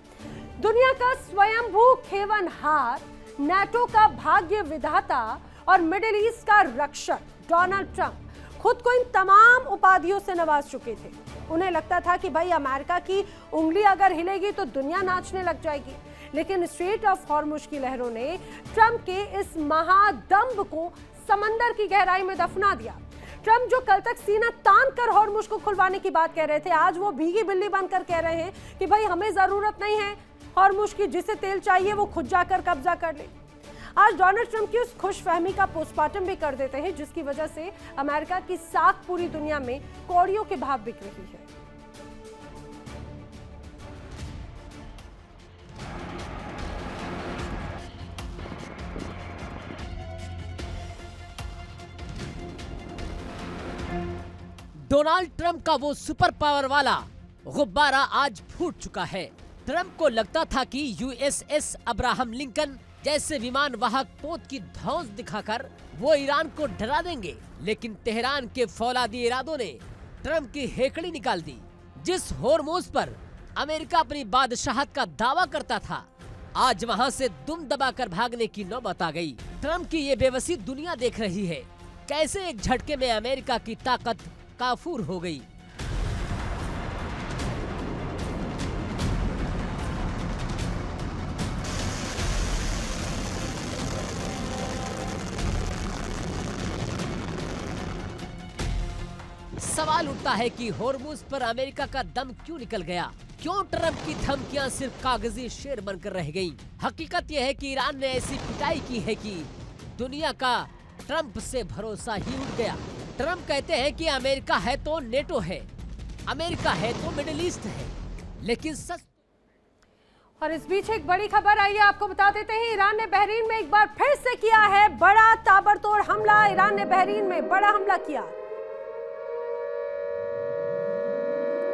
दुनिया का स्वयंभू खेवनहार, नाटो का भाग्य विधाता और मिडिल ईस्ट का रक्षक डोनाल्ड ट्रंप खुद को इन तमाम उपाधियों से नवाज चुके थे। उन्हें लगता था कि भाई अमेरिका की उंगली अगर हिलेगी तो दुनिया नाचने लग जाएगी, लेकिन स्ट्रेट ऑफ हॉर्मुज की लहरों ने ट्रंप के इस महादम्भ को समंदर की गहराई में दफना दिया। ट्रंप जो कल तक सीना तान कर हॉर्मुज को खुलवाने की बात कह रहे थे, आज वो भीगी बिल्ली बनकर कह रहे हैं कि भाई हमें जरूरत नहीं है हॉर्मुज की, जिसे तेल चाहिए वो खुद जाकर कब्जा कर ले। आज डोनाल्ड ट्रंप की उस खुशफहमी का पोस्टमार्टम भी कर देते हैं जिसकी वजह से अमेरिका की साख पूरी दुनिया में कौड़ियों के भाव बिक रही है। डोनाल्ड ट्रंप का वो सुपर पावर वाला गुब्बारा आज फूट चुका है। ट्रंप को लगता था कि यूएसएस अब्राहम लिंकन जैसे विमान वाहक पोत की धौंस दिखाकर वो ईरान को डरा देंगे, लेकिन तेहरान के फौलादी इरादों ने ट्रंप की हेकड़ी निकाल दी। जिस होर्मुज पर अमेरिका अपनी बादशाहत का दावा करता था, आज वहां से दुम दबाकर भागने की नौबत आ गई। ट्रंप की ये बेबसी दुनिया देख रही है, कैसे एक झटके में अमेरिका की ताकत काफूर हो गई। सवाल उठता है कि होर्मुज पर अमेरिका का दम क्यों निकल गया? क्यों ट्रंप की धमकियां सिर्फ कागजी शेर बनकर रह गईं? हकीकत यह है कि ईरान ने ऐसी पिटाई की है कि दुनिया का ट्रंप से भरोसा ही उठ गया। ट्रंप कहते हैं कि अमेरिका है तो नेटो है, अमेरिका है तो मिडिल ईस्ट है, लेकिन सच। और इस बीच एक बड़ी खबर आई है, आपको बता देते हैं। ईरान ने बहरीन में एक बार फिर से किया है बड़ा ताबड़तोड़ हमला। ईरान ने बहरीन में बड़ा हमला किया।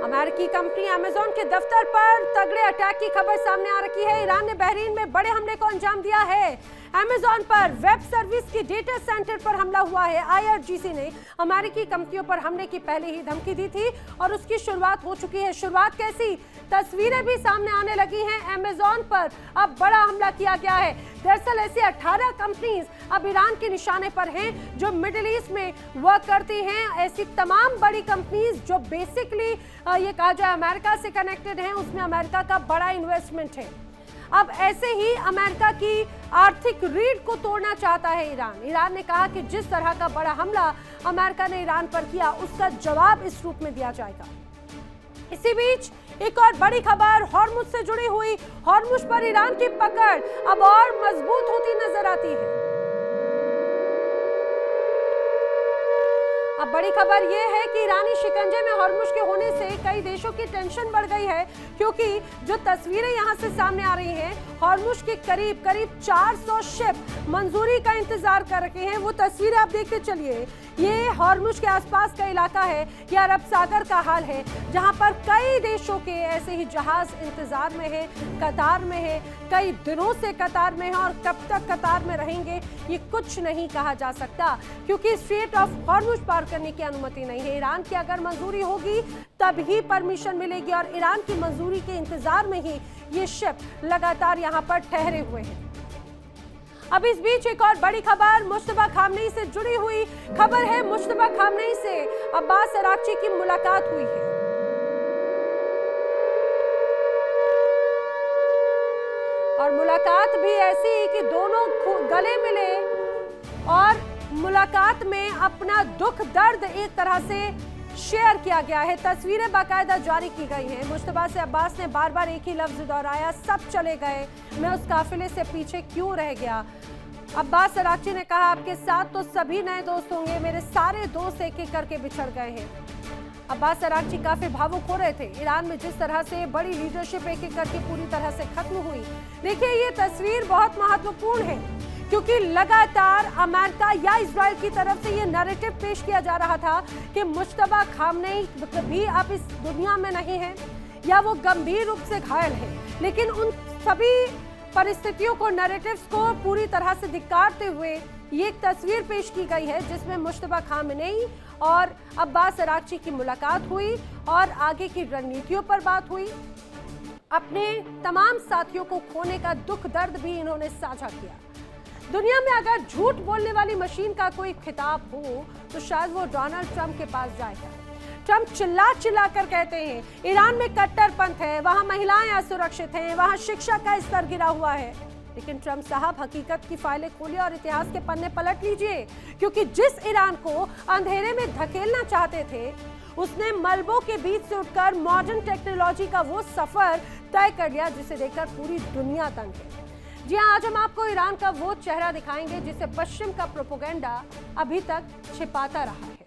अमेरिकी कंपनी अमेज़न के दफ्तर पर तगड़े अटैक की खबर सामने आ रही है। ईरान ने बहरीन में बड़े हमले को अंजाम दिया है। अमेजॉन पर वेब सर्विस की डेटा सेंटर पर हमला हुआ है। IRGC ने अमेरिकी कंपनियों पर हमले की पहले ही धमकी दी थी और उसकी शुरुआत हो चुकी है। शुरुआत कैसी, तस्वीरें भी सामने आने लगी हैं। अमेजॉन पर अब बड़ा हमला किया गया है। दरअसल ऐसी 18 कंपनीज अब ईरान के निशाने पर हैं जो मिडिल ईस्ट में वर्क करती हैं। ऐसी तमाम बड़ी कंपनीज जो बेसिकली ये कहा जाए अमेरिका से कनेक्टेड हैं, उसमें अमेरिका का बड़ा इन्वेस्टमेंट है। अब ऐसे ही अमेरिका की आर्थिक रीढ़ को तोड़ना चाहता है ईरान। ईरान ने कहा कि जिस तरह का बड़ा हमला अमेरिका ने ईरान पर किया उसका जवाब इस रूप में दिया जाएगा। इसी बीच एक और बड़ी खबर हॉर्मुज से जुड़ी हुई। हॉर्मुज पर ईरान की पकड़ अब और मजबूत होती नजर आती है। अब बड़ी खबर यह है कि ईरानी शिकंजे में हॉर्मुज के होने से कई देशों की टेंशन बढ़ गई है, क्योंकि जो तस्वीरें यहां से सामने आ रही हैं, हॉर्मुज के करीब 400 शिप मंजूरी का इंतजार कर रखे हैं। वो तस्वीरें आप देखते चलिए। ये हॉर्मुज के आसपास का इलाका है, ये अरब सागर का हाल है, जहां पर कई देशों के ऐसे ही जहाज इंतजार में है, कतार में है, कई दिनों से कतार में है और कब तक कतार में रहेंगे ये कुछ नहीं कहा जा सकता, क्योंकि स्ट्रेट ऑफ हॉर्मुज पार करने की अनुमति नहीं है। ईरान की अगर मंजूरी होगी तब ही परमिशन मिलेगी और ईरान की मंजूरी के इंतजार में ही ये शिप लगातार यहां पर ठहरे हुए हैं। अब इस बीच एक और बड़ी खबर मुश्तबा खामनेई से जुड़ी हुई खबर है। मुश्तबा खामनेई से अब्बास अरागची की मुलाकात हुई है और मुलाकात भी ऐसी कि दोनों गले मिले और मुलाकात में अपना दुख दर्द एक तरह से शेयर किया गया है। तस्वीरें बाकायदा जारी की गई हैं। मुश्तबा से अब्बास ने बार बार एक ही लफ्ज दोहराया, सब चले गए, मैं उस काफिले से पीछे क्यों रह गया। अब्बास अरागची ने कहा, आपके साथ तो सभी नए दोस्त होंगे, मेरे सारे दोस्त एक एक करके बिछड़ गए हैं। अब्बास अरागची काफी भावुक हो रहे थे। ईरान में जिस तरह से बड़ी लीडरशिप एक एक करके पूरी तरह से खत्म हुई, देखिए ये तस्वीर बहुत महत्वपूर्ण है, क्योंकि लगातार अमेरिका या इजराइल की तरफ से ये नैरेटिव पेश किया जा रहा था कि मुश्तबा खामनेई भी अब इस दुनिया में नहीं है या वो गंभीर रूप से घायल है। लेकिन उन सभी परिस्थितियों को, नैरेटिव्स को पूरी तरह से धिक्कारते हुए ये एक तस्वीर पेश की गई है जिसमें मुश्तबा खामनेई और अब्बास अरागची की मुलाकात हुई और आगे की रणनीतियों पर बात हुई। अपने तमाम साथियों को खोने का दुख दर्द भी इन्होंने साझा किया। दुनिया में अगर झूठ बोलने वाली मशीन का कोई खिताब हो तो शायद वो डोनाल्ड ट्रंप के पास जाएगा। ट्रंप चिल्ला चिल्ला कर कहते हैं ईरान में कट्टरपंथ है, वहां महिलाएं असुरक्षित हैं, वहां शिक्षा का स्तर गिरा हुआ है। लेकिन ट्रंप साहब हकीकत की फाइलें खोलिए और इतिहास के पन्ने पलट लीजिए, क्योंकि जिस ईरान को अंधेरे में धकेलना चाहते थे उसने मलबों के बीच से उठकर मॉडर्न टेक्नोलॉजी का वो सफर तय कर लिया जिसे देखकर पूरी दुनिया दंग है। जी हाँ, आज हम आपको ईरान का वो चेहरा दिखाएंगे जिसे पश्चिम का प्रोपेगेंडा अभी तक छिपाता रहा है।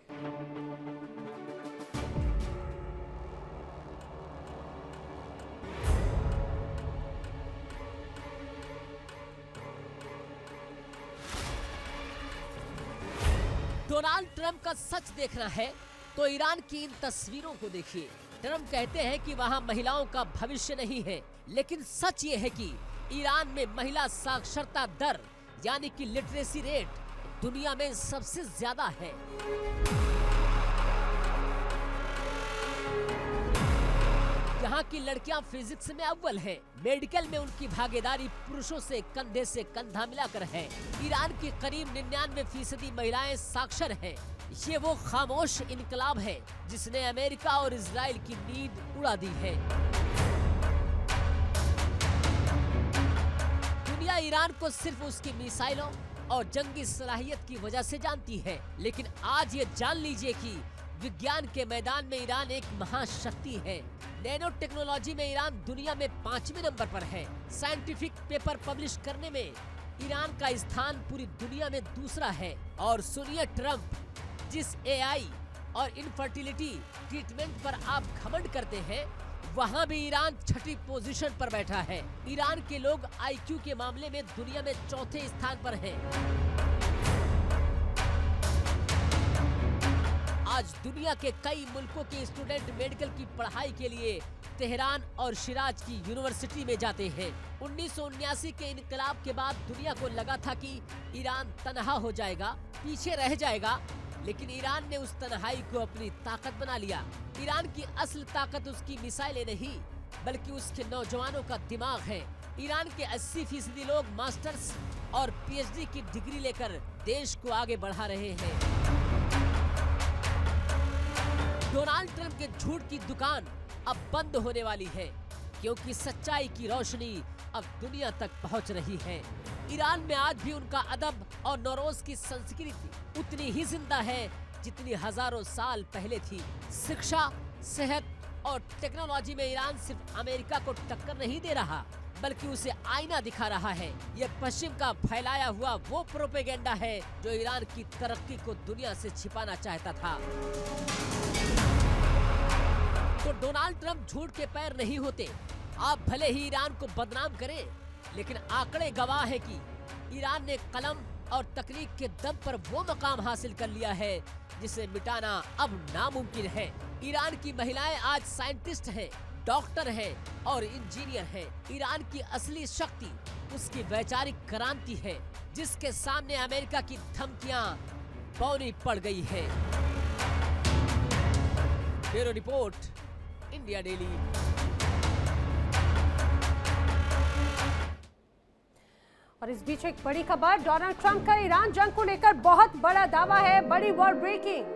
डोनाल्ड ट्रंप का सच देखना है तो ईरान की इन तस्वीरों को देखिए। ट्रंप कहते हैं कि वहां महिलाओं का भविष्य नहीं है, लेकिन सच ये है कि ईरान में महिला साक्षरता दर यानी कि लिटरेसी रेट दुनिया में सबसे ज्यादा है। यहाँ की लड़कियां फिजिक्स में अव्वल हैं, मेडिकल में उनकी भागीदारी पुरुषों से कंधा मिलाकर है। ईरान की करीब 99% महिलाएं साक्षर हैं। ये वो खामोश इनकलाब है जिसने अमेरिका और इजराइल की नींद उड़ा दी है। दुनिया ईरान को सिर्फ उसकी मिसाइलों और जंगी सलाहियत की वजह से जानती है, लेकिन आज ये जान लीजिए कि विज्ञान के मैदान में ईरान एक महाशक्ति है। नैनो टेक्नोलॉजी में ईरान दुनिया में 5वें नंबर पर है। साइंटिफिक पेपर पब्लिश करने में ईरान का स्थान पूरी दुनिया में दूसरा है। और सुनिए ट्रंप, जिस एआई और इनफर्टिलिटी ट्रीटमेंट पर आप घमंड करते हैं, वहाँ भी ईरान 6ठी पोजीशन पर बैठा है। ईरान के लोग आईक्यू के मामले में दुनिया में 4थे स्थान पर हैं। आज दुनिया के कई मुल्कों के स्टूडेंट मेडिकल की पढ़ाई के लिए तेहरान और शिराज की यूनिवर्सिटी में जाते हैं। 1979 के इनकलाब के बाद दुनिया को लगा था कि ईरान तनहा हो जाएगा, पीछे रह जाएगा, लेकिन ईरान ने उस तन्हाई को अपनी ताकत बना लिया। ईरान की असल ताकत उसकी मिसाइलें नहीं, बल्कि उसके नौजवानों का दिमाग है। ईरान के 80% लोग मास्टर्स और पीएचडी की डिग्री लेकर देश को आगे बढ़ा रहे हैं। डोनाल्ड ट्रंप के झूठ की दुकान अब बंद होने वाली है, क्योंकि सच्चाई की रोशनी अब दुनिया तक पहुंच रही है। ईरान में आज भी उनका अदब और नौरोज की संस्कृति उतनी ही जिंदा है जितनी हजारों साल पहले थी। शिक्षा, सेहत और टेक्नोलॉजी में ईरान सिर्फ अमेरिका को टक्कर नहीं दे रहा, बल्कि उसे आईना दिखा रहा है। ये पश्चिम का फैलाया हुआ वो प्रोपेगेंडा है जो ईरान की तरक्की को दुनिया से छिपाना चाहता था। तो डोनाल्ड ट्रंप झूठ के पैर नहीं होते। आप भले ही ईरान को बदनाम करें, लेकिन आंकड़े गवाह है कि ईरान ने कलम और तकनीक के दम पर वो मकाम हासिल कर लिया है जिसे मिटाना अब नामुमकिन है। ईरान की महिलाएं आज साइंटिस्ट हैं, डॉक्टर हैं और इंजीनियर हैं। ईरान की असली शक्ति उसकी वैचारिक क्रांति है, जिसके सामने अमेरिका की धमकियां बौनी पड़ गई है। Bureau report, India daily. और इस बीच एक बड़ी खबर, डोनाल्ड ट्रंप का ईरान जंग को लेकर बहुत बड़ा दावा है, बड़ी वर्ल्ड ब्रेकिंग।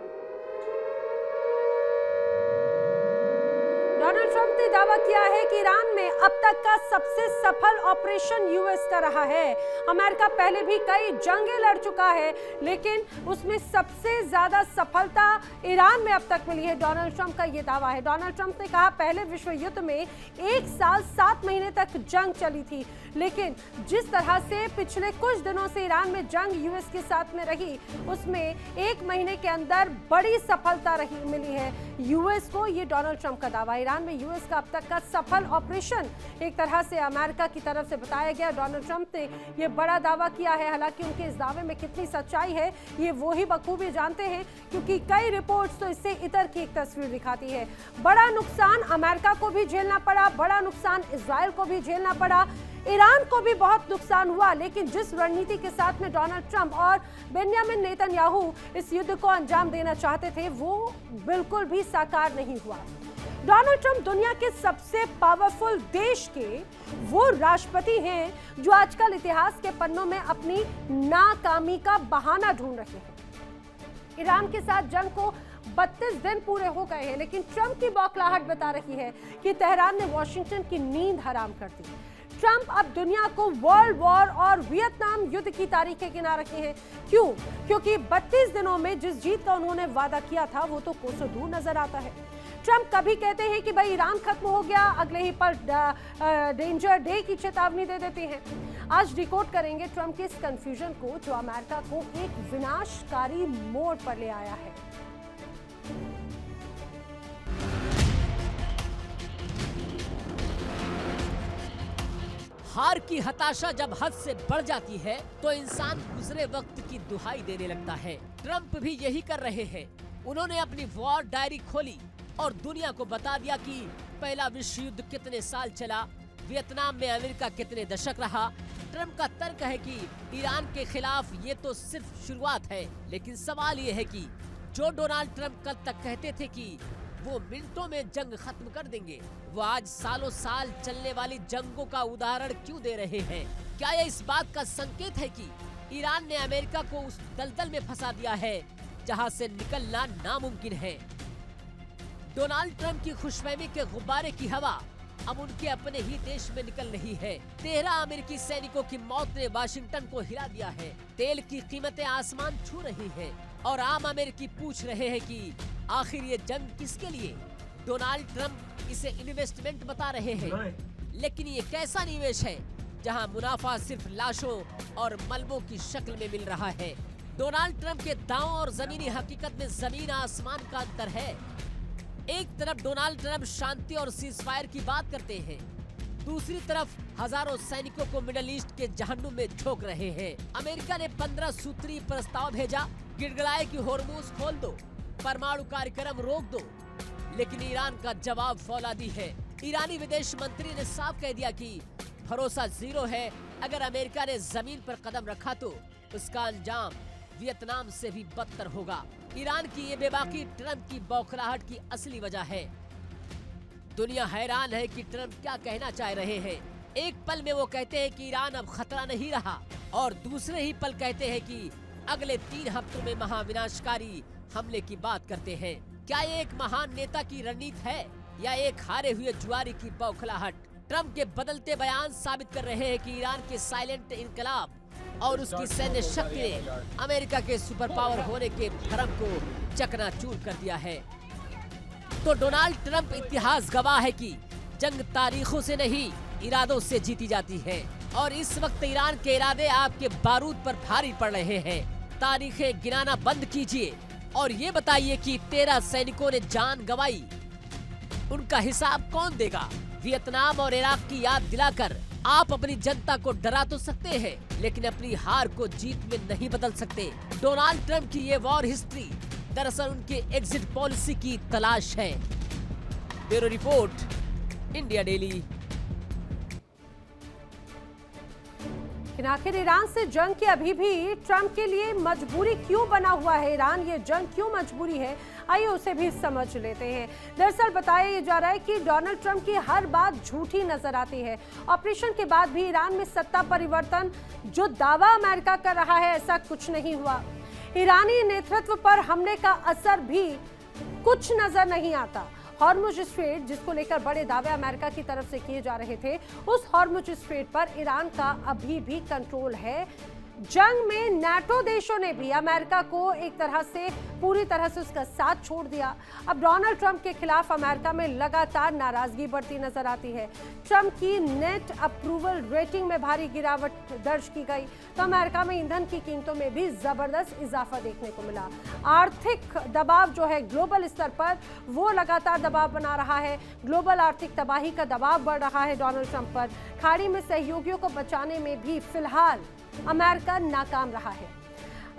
डोनाल्ड ट्रंप ने दावा किया है कि ईरान में अब तक का सबसे सफल ऑपरेशन यूएस का रहा है। अमेरिका पहले भी कई जंगें लड़ चुका है, लेकिन उसमें सबसे ज्यादा सफलता ईरान में अब तक मिली है। डोनाल्ड ट्रंप का ये दावा है। डोनाल्ड ट्रंप ने कहा, पहले विश्व युद्ध में 1 साल 7 महीने तक जंग चली थी, लेकिन जिस तरह से पिछले कुछ दिनों से ईरान में जंग यूएस के साथ में रही, उसमें 1 महीने के अंदर बड़ी सफलता मिली है यूएस को। ये डोनाल्ड ट्रंप का दावा। ईरान में यूएस का अब तक का सफल ऑपरेशन एक तरह से अमेरिका की तरफ से बताया गया। डोनाल्ड ट्रंप ने यह बड़ा दावा किया है। हालांकि उनके इस दावे में कितनी सच्चाई है ये वो ही बखूबी जानते हैं, क्योंकि कई रिपोर्ट्स तो इससे इतर की एक तस्वीर दिखाती है। बड़ा नुकसान अमेरिका को भी झेलना पड़ा, बड़ा नुकसान इजराइल को भी झेलना पड़ा, ईरान को भी बहुत नुकसान हुआ, लेकिन जिस रणनीति के साथ में डोनाल्ड ट्रंप और बेंजामिन नेतन्याहू इस युद्ध को अंजाम देना चाहते थे, वो बिल्कुल भी साकार नहीं हुआ। डोनाल्ड ट्रंप दुनिया के सबसे पावरफुल देश के वो राष्ट्रपति हैं जो आजकल इतिहास के पन्नों में अपनी नाकामी का बहाना ढूंढ रहे हैं। ईरान के साथ जंग को 32 दिन पूरे हो गए हैं, लेकिन ट्रंप की बौखलाहट बता रही है कि तेहरान ने वॉशिंगटन की नींद हराम कर दी। ट्रंप अब दुनिया को वर्ल्ड वॉर और वियतनाम युद्ध की तारीखें गिना रहे हैं। क्यों? क्योंकि 32 दिनों में जिस जीत का उन्होंने वादा किया था वो तो कोसों दूर नजर आता है। ट्रंप कभी कहते हैं कि भाई ईरान खत्म हो गया, अगले ही पल डेंजर डे की चेतावनी दे देते हैं। आज डिकोड करेंगे ट्रंप के इस कंफ्यूजन को, जो अमेरिका को एक विनाशकारी मोड़ पर ले आया है। हार की हताशा जब हद से बढ़ जाती है तो इंसान गुजरे वक्त की दुहाई देने लगता है। ट्रंप भी यही कर रहे हैं। उन्होंने अपनी वॉर डायरी खोली और दुनिया को बता दिया कि पहला विश्व युद्ध कितने साल चला, वियतनाम में अमेरिका कितने दशक रहा। ट्रंप का तर्क है कि ईरान के खिलाफ ये तो सिर्फ शुरुआत है, लेकिन सवाल ये है कि जो डोनाल्ड ट्रंप कल तक कहते थे कि वो मिनटों में जंग खत्म कर देंगे, वो आज सालों साल चलने वाली जंगों का उदाहरण क्यों दे रहे हैं? क्या यह इस बात का संकेत है कि ईरान ने अमेरिका को उस दलदल में फंसा दिया है जहां से निकलना नामुमकिन है? डोनाल्ड ट्रंप की खुशफहमी के गुब्बारे की हवा अब उनके अपने ही देश में निकल रही है। 13 अमेरिकी सैनिकों की मौत ने वाशिंगटन को हिला दिया है। तेल की कीमतें आसमान छू रही हैं और आम अमेरिकी पूछ रहे हैं कि आखिर ये जंग किसके लिए? डोनाल्ड ट्रंप इसे इन्वेस्टमेंट बता रहे हैं, लेकिन ये कैसा निवेश है जहां मुनाफा सिर्फ लाशों और मलबों की शक्ल में मिल रहा है? डोनाल्ड ट्रंप के दांव और जमीनी हकीकत में जमीन आसमान का अंतर है। एक तरफ डोनाल्ड ट्रंप शांति और सीजफायर की बात करते हैं, दूसरी तरफ हजारों सैनिकों को मिडिल ईस्ट के जहन्नुम में झोंक रहे हैं। अमेरिका ने 15 सूत्री प्रस्ताव भेजा, गिड़गिड़ाए कि होर्मुज खोल दो, परमाणु कार्यक्रम रोक दो, लेकिन ईरान का जवाब फौलादी है। ईरानी विदेश मंत्री ने साफ कह दिया कि भरोसा जीरो है। अगर अमेरिका ने जमीन पर कदम रखा तो उसका अंजाम वियतनाम से भी बदतर होगा। ईरान की ये बेबाकी ट्रंप की बौखलाहट की असली वजह है। दुनिया हैरान है कि ट्रंप क्या कहना चाह रहे हैं। एक पल में वो कहते हैं कि ईरान अब खतरा नहीं रहा और दूसरे ही पल कहते हैं कि अगले 3 हफ्तों में महाविनाशकारी हमले की बात करते हैं। क्या ये एक महान नेता की रणनीति है या एक हारे हुए जुआरी की बौखलाहट? ट्रंप के बदलते बयान साबित कर रहे हैं कि ईरान के साइलेंट इनकलाब और उसकी सैन्य शक्ति ने अमेरिका के सुपर पावर होने के भ्रम को चकनाचूर कर दिया है। तो डोनाल्ड ट्रंप इतिहास गवाह है कि जंग तारीखों से नहीं इरादों से जीती जाती है और इस वक्त ईरान के इरादे आपके बारूद पर भारी पड़ रहे हैं। तारीखें गिनाना बंद कीजिए और ये बताइए कि 13 सैनिकों ने जान गंवाई, उनका हिसाब कौन देगा? वियतनाम और इराक की याद दिलाकर आप अपनी जनता को डरा तो सकते हैं, लेकिन अपनी हार को जीत में नहीं बदल सकते। डोनाल्ड ट्रंप की ये वॉर हिस्ट्री दरअसल उनके एग्जिट पॉलिसी की तलाश है। Bureau report, India daily. आखिर ईरान से जंग की अभी भी ट्रंप के लिए मजबूरी क्यों बना हुआ है? ईरान ये जंग क्यों मजबूरी है? आइए उसे भी समझ लेते हैं। दरअसल बताया जा रहा है कि डोनाल्ड ट्रंप की हर बात झूठी नजर आती है। ऑपरेशन के बाद भी ईरान में सत्ता परिवर्तन जो दावा अमेरिका कर रहा है ऐसा कुछ नहीं हुआ। ईरानी नेतृत्व पर हमले का असर भी कुछ नजर नहीं आता। हॉर्मुज स्ट्रेट जिसको लेकर बड़े दावे अमेरिका की तरफ से किए जा रहे थे, उस हॉर्मुज स्ट्रेट पर ईरान का अभी भी कंट्रोल है। जंग में नाटो देशों ने भी अमेरिका को एक तरह से पूरी तरह से उसका साथ छोड़ दिया। अब डोनाल्ड ट्रंप के खिलाफ अमेरिका में लगातार नाराजगी बढ़ती नजर आती है। ट्रंप की नेट अप्रूवल रेटिंग में भारी गिरावट दर्ज की गई तो अमेरिका में ईंधन की कीमतों में भी जबरदस्त इजाफा देखने को मिला। आर्थिक दबाव जो है ग्लोबल स्तर पर वो लगातार दबाव बना रहा है। ग्लोबल आर्थिक तबाही का दबाव बढ़ रहा है डोनाल्ड ट्रंप पर। खाड़ी में सहयोगियों को बचाने में भी फिलहाल अमेरिका नाकाम रहा है।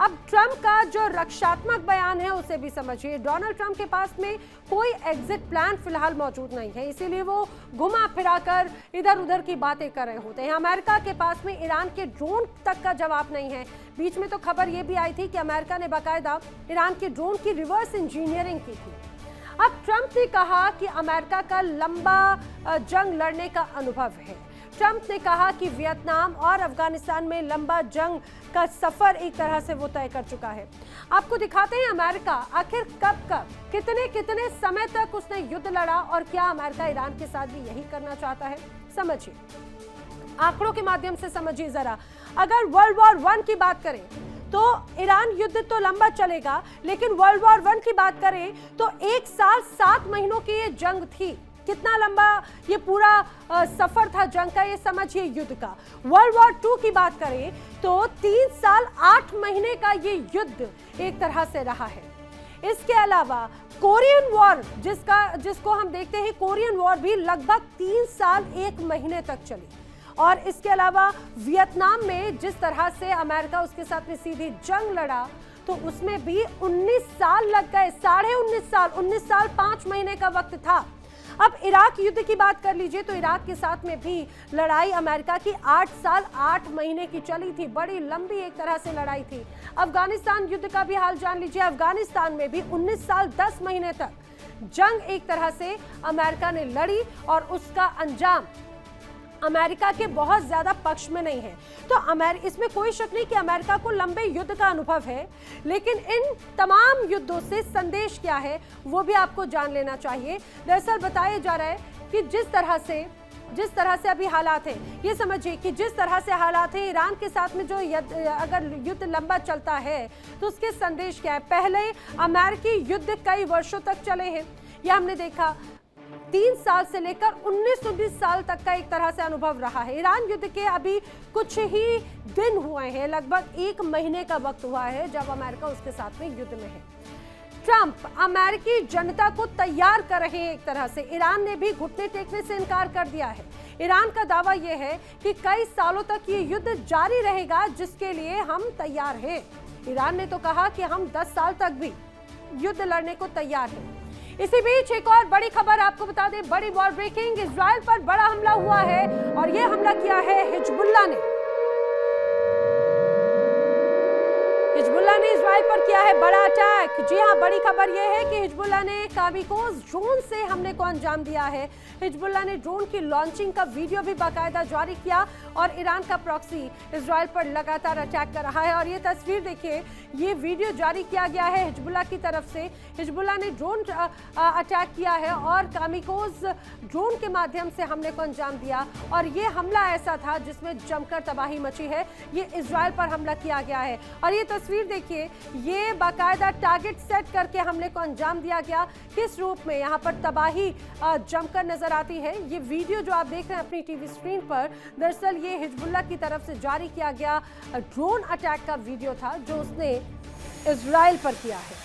अब ट्रंप का जो रक्षात्मक बयान है उसे भी समझिए। डोनाल्ड ट्रंप के पास में कोई एग्जिट प्लान फिलहाल मौजूद नहीं है, इसीलिए वो घुमा फिराकर इधर उधर की बातें कर रहे होते हैं। अमेरिका के पास में ईरान के ड्रोन तक का जवाब नहीं है। बीच में तो खबर ये भी आई थी कि अमेरिका ने बाकायदा ईरान के ड्रोन की रिवर्स इंजीनियरिंग की थी। अब ट्रंप ने कहा कि अमेरिका का लंबा जंग लड़ने का अनुभव है। ट्रंप ने कहा कि वियतनाम और अफगानिस्तान में लंबा जंग का सफर एक तरह से वो तय कर चुका है। आपको दिखाते हैं अमेरिका आखिर कब कितने समय तक उसने युद्ध लड़ा और क्या अमेरिका ईरान के साथ भी यही करना चाहता है। समझिए, आंकड़ों के माध्यम से समझिए जरा। अगर वर्ल्ड वॉर 1 की बात करें तो ईरान युद्ध तो लंबा चलेगा, लेकिन वर्ल्ड वॉर 1 की बात करें तो 1 साल 7 महीनों की ये जंग थी। कितना लंबा ये पूरा सफर था जंग का, ये समझिए युद्ध का। वर्ल्ड वॉर 2 की बात करें तो 3 साल 8 महीने का ये युद्ध एक तरह से रहा है। इसके अलावा कोरियन वॉर जिसको हम देखते हैं, कोरियन वॉर भी लगभग 3 साल 1 महीने तक चली। और इसके अलावा वियतनाम में जिस तरह से अमेरिका उसके साथ में सीधी जंग लड़ा तो उसमें भी 19 साल लग गए, 19 साल 5 महीने का वक्त था। अब इराक युद्ध की बात कर लीजिए तो इराक के साथ में भी लड़ाई अमेरिका की 8 साल 8 महीने की चली थी। बड़ी लंबी एक तरह से लड़ाई थी। अफगानिस्तान युद्ध का भी हाल जान लीजिए। अफगानिस्तान में भी 19 साल 10 महीने तक जंग एक तरह से अमेरिका ने लड़ी और उसका अंजाम अमेरिका के बहुत ज्यादा पक्ष में नहीं है। तो इसमें कोई शक नहीं कि अमेरिका को लंबे युद्ध का अनुभव है, लेकिन इन तमाम युद्धों से संदेश क्या है वो भी आपको जान लेना चाहिए। दरअसल बताया जा रहा है कि जिस तरह से अभी हालात हैं, ये समझिए कि जिस तरह से हालात हैं ईरान के साथ में जो अगर युद्ध लंबा चलता है तो उसके संदेश क्या है। पहले अमेरिकी युद्ध कई वर्षों तक चले हैं, यह हमने देखा। 3 साल से लेकर 19 साल तक का एक तरह से अनुभव रहा है। ईरान युद्ध के अभी कुछ ही दिन हुए हैं, लगभग 1 महीने का वक्त हुआ है जब अमेरिका उसके साथ में युद्ध में है। ट्रंप अमेरिकी जनता को तैयार कर रहे हैं एक तरह से। ईरान ने भी घुटने टेकने से इनकार कर दिया है। ईरान का दावा यह है कि कई सालों तक ये युद्ध जारी रहेगा जिसके लिए हम तैयार हैं। ईरान ने तो कहा कि हम 10 साल तक भी युद्ध लड़ने को तैयार हैं। इसी बीच एक और बड़ी खबर आपको बता दें, बड़ी वॉर ब्रेकिंग, इजराइल पर बड़ा हमला हुआ है और यह हमला किया है हिजबुल्लाह ने। हिजबुल्लाह ने इजराइल पर किया है बड़ा अटैक। जी हां, बड़ी खबर यह है कि हिजबुल्लाह ने कामिकोज ड्रोन से हमले को अंजाम दिया है। हिजबुल्लाह ने ड्रोन की लॉन्चिंग का वीडियो भी बाकायदा जारी किया और ईरान का प्रॉक्सी इजराइल पर लगातार अटैक कर रहा है। और ये तस्वीर देखिए, ये वीडियो जारी किया गया है हिजबुल्लाह की तरफ से। हिजबुल्लाह ने ड्रोन अटैक किया है और कामिकोज ड्रोन के माध्यम से हमले को अंजाम दिया और ये हमला ऐसा था जिसमें जमकर तबाही मची है। ये इजराइल पर हमला किया गया है और ये तस्वीर देखिए, ये बाकायदा टारगेट सेट करके हमले को अंजाम दिया गया। किस रूप में यहाँ पर तबाही जमकर नजर आती है। ये वीडियो जो आप देख रहे हैं अपनी टीवी स्क्रीन पर, दरअसल ये हिजबुल्लाह की तरफ से जारी किया गया ड्रोन अटैक का वीडियो था जो उसने इजराइल पर किया है।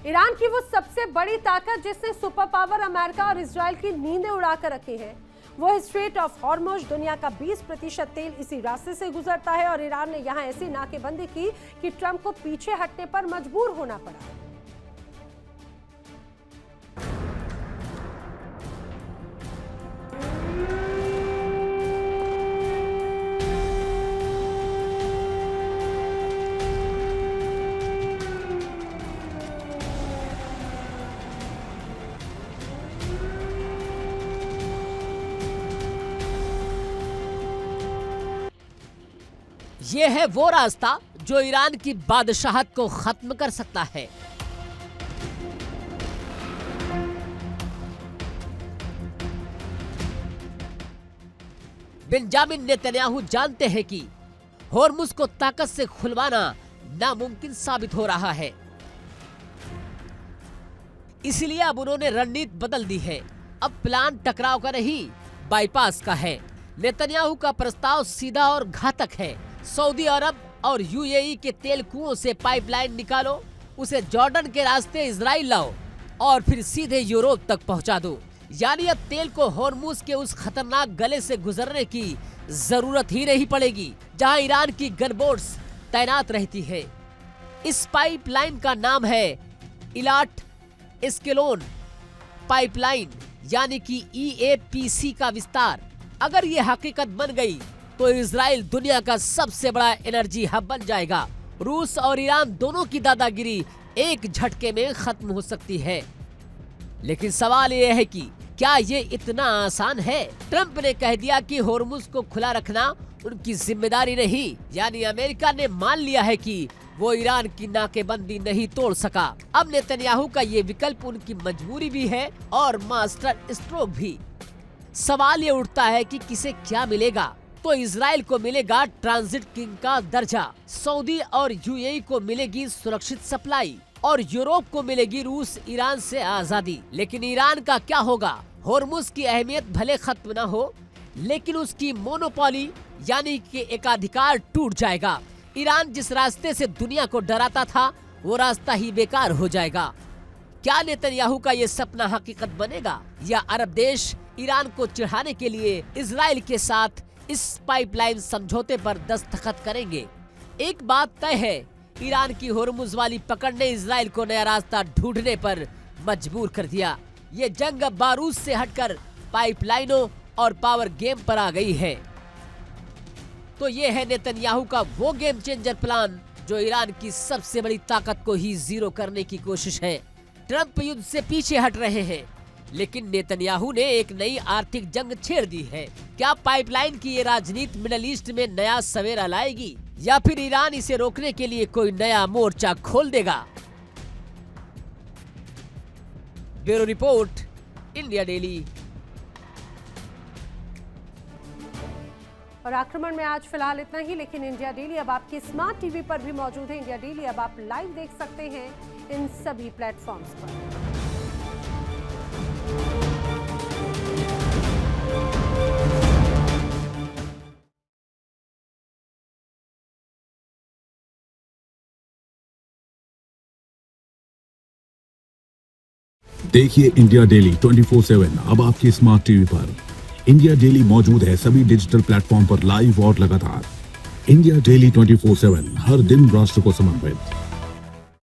ईरान की वो सबसे बड़ी ताकत जिसने सुपर पावर अमेरिका और इजराइल की नींदें उड़ाकर रखी है, वो स्ट्रेट ऑफ हॉर्मुज। दुनिया का 20% तेल इसी रास्ते से गुजरता है और ईरान ने यहां ऐसी नाकेबंदी की कि ट्रंप को पीछे हटने पर मजबूर होना पड़ा। ये है वो रास्ता जो ईरान की बादशाहत को खत्म कर सकता है। बेंजामिन नेतन्याहू जानते हैं कि होर्मुज को ताकत से खुलवाना नामुमकिन साबित हो रहा है, इसलिए अब उन्होंने रणनीति बदल दी है। अब प्लान टकराव का नहीं, बाईपास का है। नेतन्याहू का प्रस्ताव सीधा और घातक है। सऊदी अरब और यूएई के तेल कुओं से पाइपलाइन निकालो, उसे जॉर्डन के रास्ते इजराइल लाओ और फिर सीधे यूरोप तक पहुंचा दो। यानी अब तेल को होर्मुज के उस खतरनाक गले से गुजरने की जरूरत ही नहीं पड़ेगी जहां ईरान की गनबोट्स तैनात रहती है। इस पाइपलाइन का नाम है इलाट एस्केलोन पाइपलाइन, यानी कि EAPC का विस्तार। अगर ये हकीकत बन गई तो इजराइल दुनिया का सबसे बड़ा एनर्जी हब बन जाएगा। रूस और ईरान दोनों की दादागिरी एक झटके में खत्म हो सकती है। लेकिन सवाल यह है कि क्या ये इतना आसान है? ट्रंप ने कह दिया कि होर्मुज को खुला रखना उनकी जिम्मेदारी नहीं, यानी अमेरिका ने मान लिया है कि वो ईरान की नाकेबंदी नहीं तोड़ सका। अब नेतन्याहू का ये विकल्प उनकी मजबूरी भी है और मास्टर स्ट्रोक भी। सवाल ये उठता है कि किसे क्या मिलेगा? तो इजराइल को मिलेगा ट्रांजिट किंग का दर्जा, सऊदी और यूएई को मिलेगी सुरक्षित सप्लाई और यूरोप को मिलेगी रूस ईरान से आजादी। लेकिन ईरान का क्या होगा? होर्मुज की अहमियत भले खत्म न हो, लेकिन उसकी मोनोपोली यानी कि एकाधिकार टूट जाएगा। ईरान जिस रास्ते से दुनिया को डराता था, वो रास्ता ही बेकार हो जाएगा। क्या नेतन्याहू का ये सपना हकीकत बनेगा या अरब देश ईरान को चिढ़ाने के लिए इजराइल के साथ इस पाइपलाइन समझौते पर दस्तखत करेंगे? एक बात तय है, ईरान की होर्मुज वाली पकड़ ने इजराइल को नया रास्ता ढूंढने पर मजबूर कर दिया। ये जंग अब बारूद से हटकर पाइपलाइनों और पावर गेम पर आ गई है। तो ये है नेतन्याहू का वो गेम चेंजर प्लान जो ईरान की सबसे बड़ी ताकत को ही जीरो करने की कोशिश है। ट्रंप युद्ध से पीछे हट रहे हैं, लेकिन नेतन्याहू ने एक नई आर्थिक जंग छेड़ दी है। क्या पाइपलाइन की ये राजनीति मिडल ईस्ट में नया सवेरा लाएगी या फिर ईरान इसे रोकने के लिए कोई नया मोर्चा खोल देगा? Bureau report, India daily. और आक्रमण में आज फिलहाल इतना ही, लेकिन इंडिया डेली अब आपके स्मार्ट टीवी पर भी मौजूद है। इंडिया डेली अब आप लाइव देख सकते हैं इन सभी प्लेटफॉर्म्स पर। देखिए इंडिया डेली 24/7 अब आपकी स्मार्ट टीवी पर। इंडिया डेली मौजूद है सभी डिजिटल प्लेटफॉर्म पर लाइव और लगातार। इंडिया डेली 24/7 हर दिन राष्ट्र को समर्पित।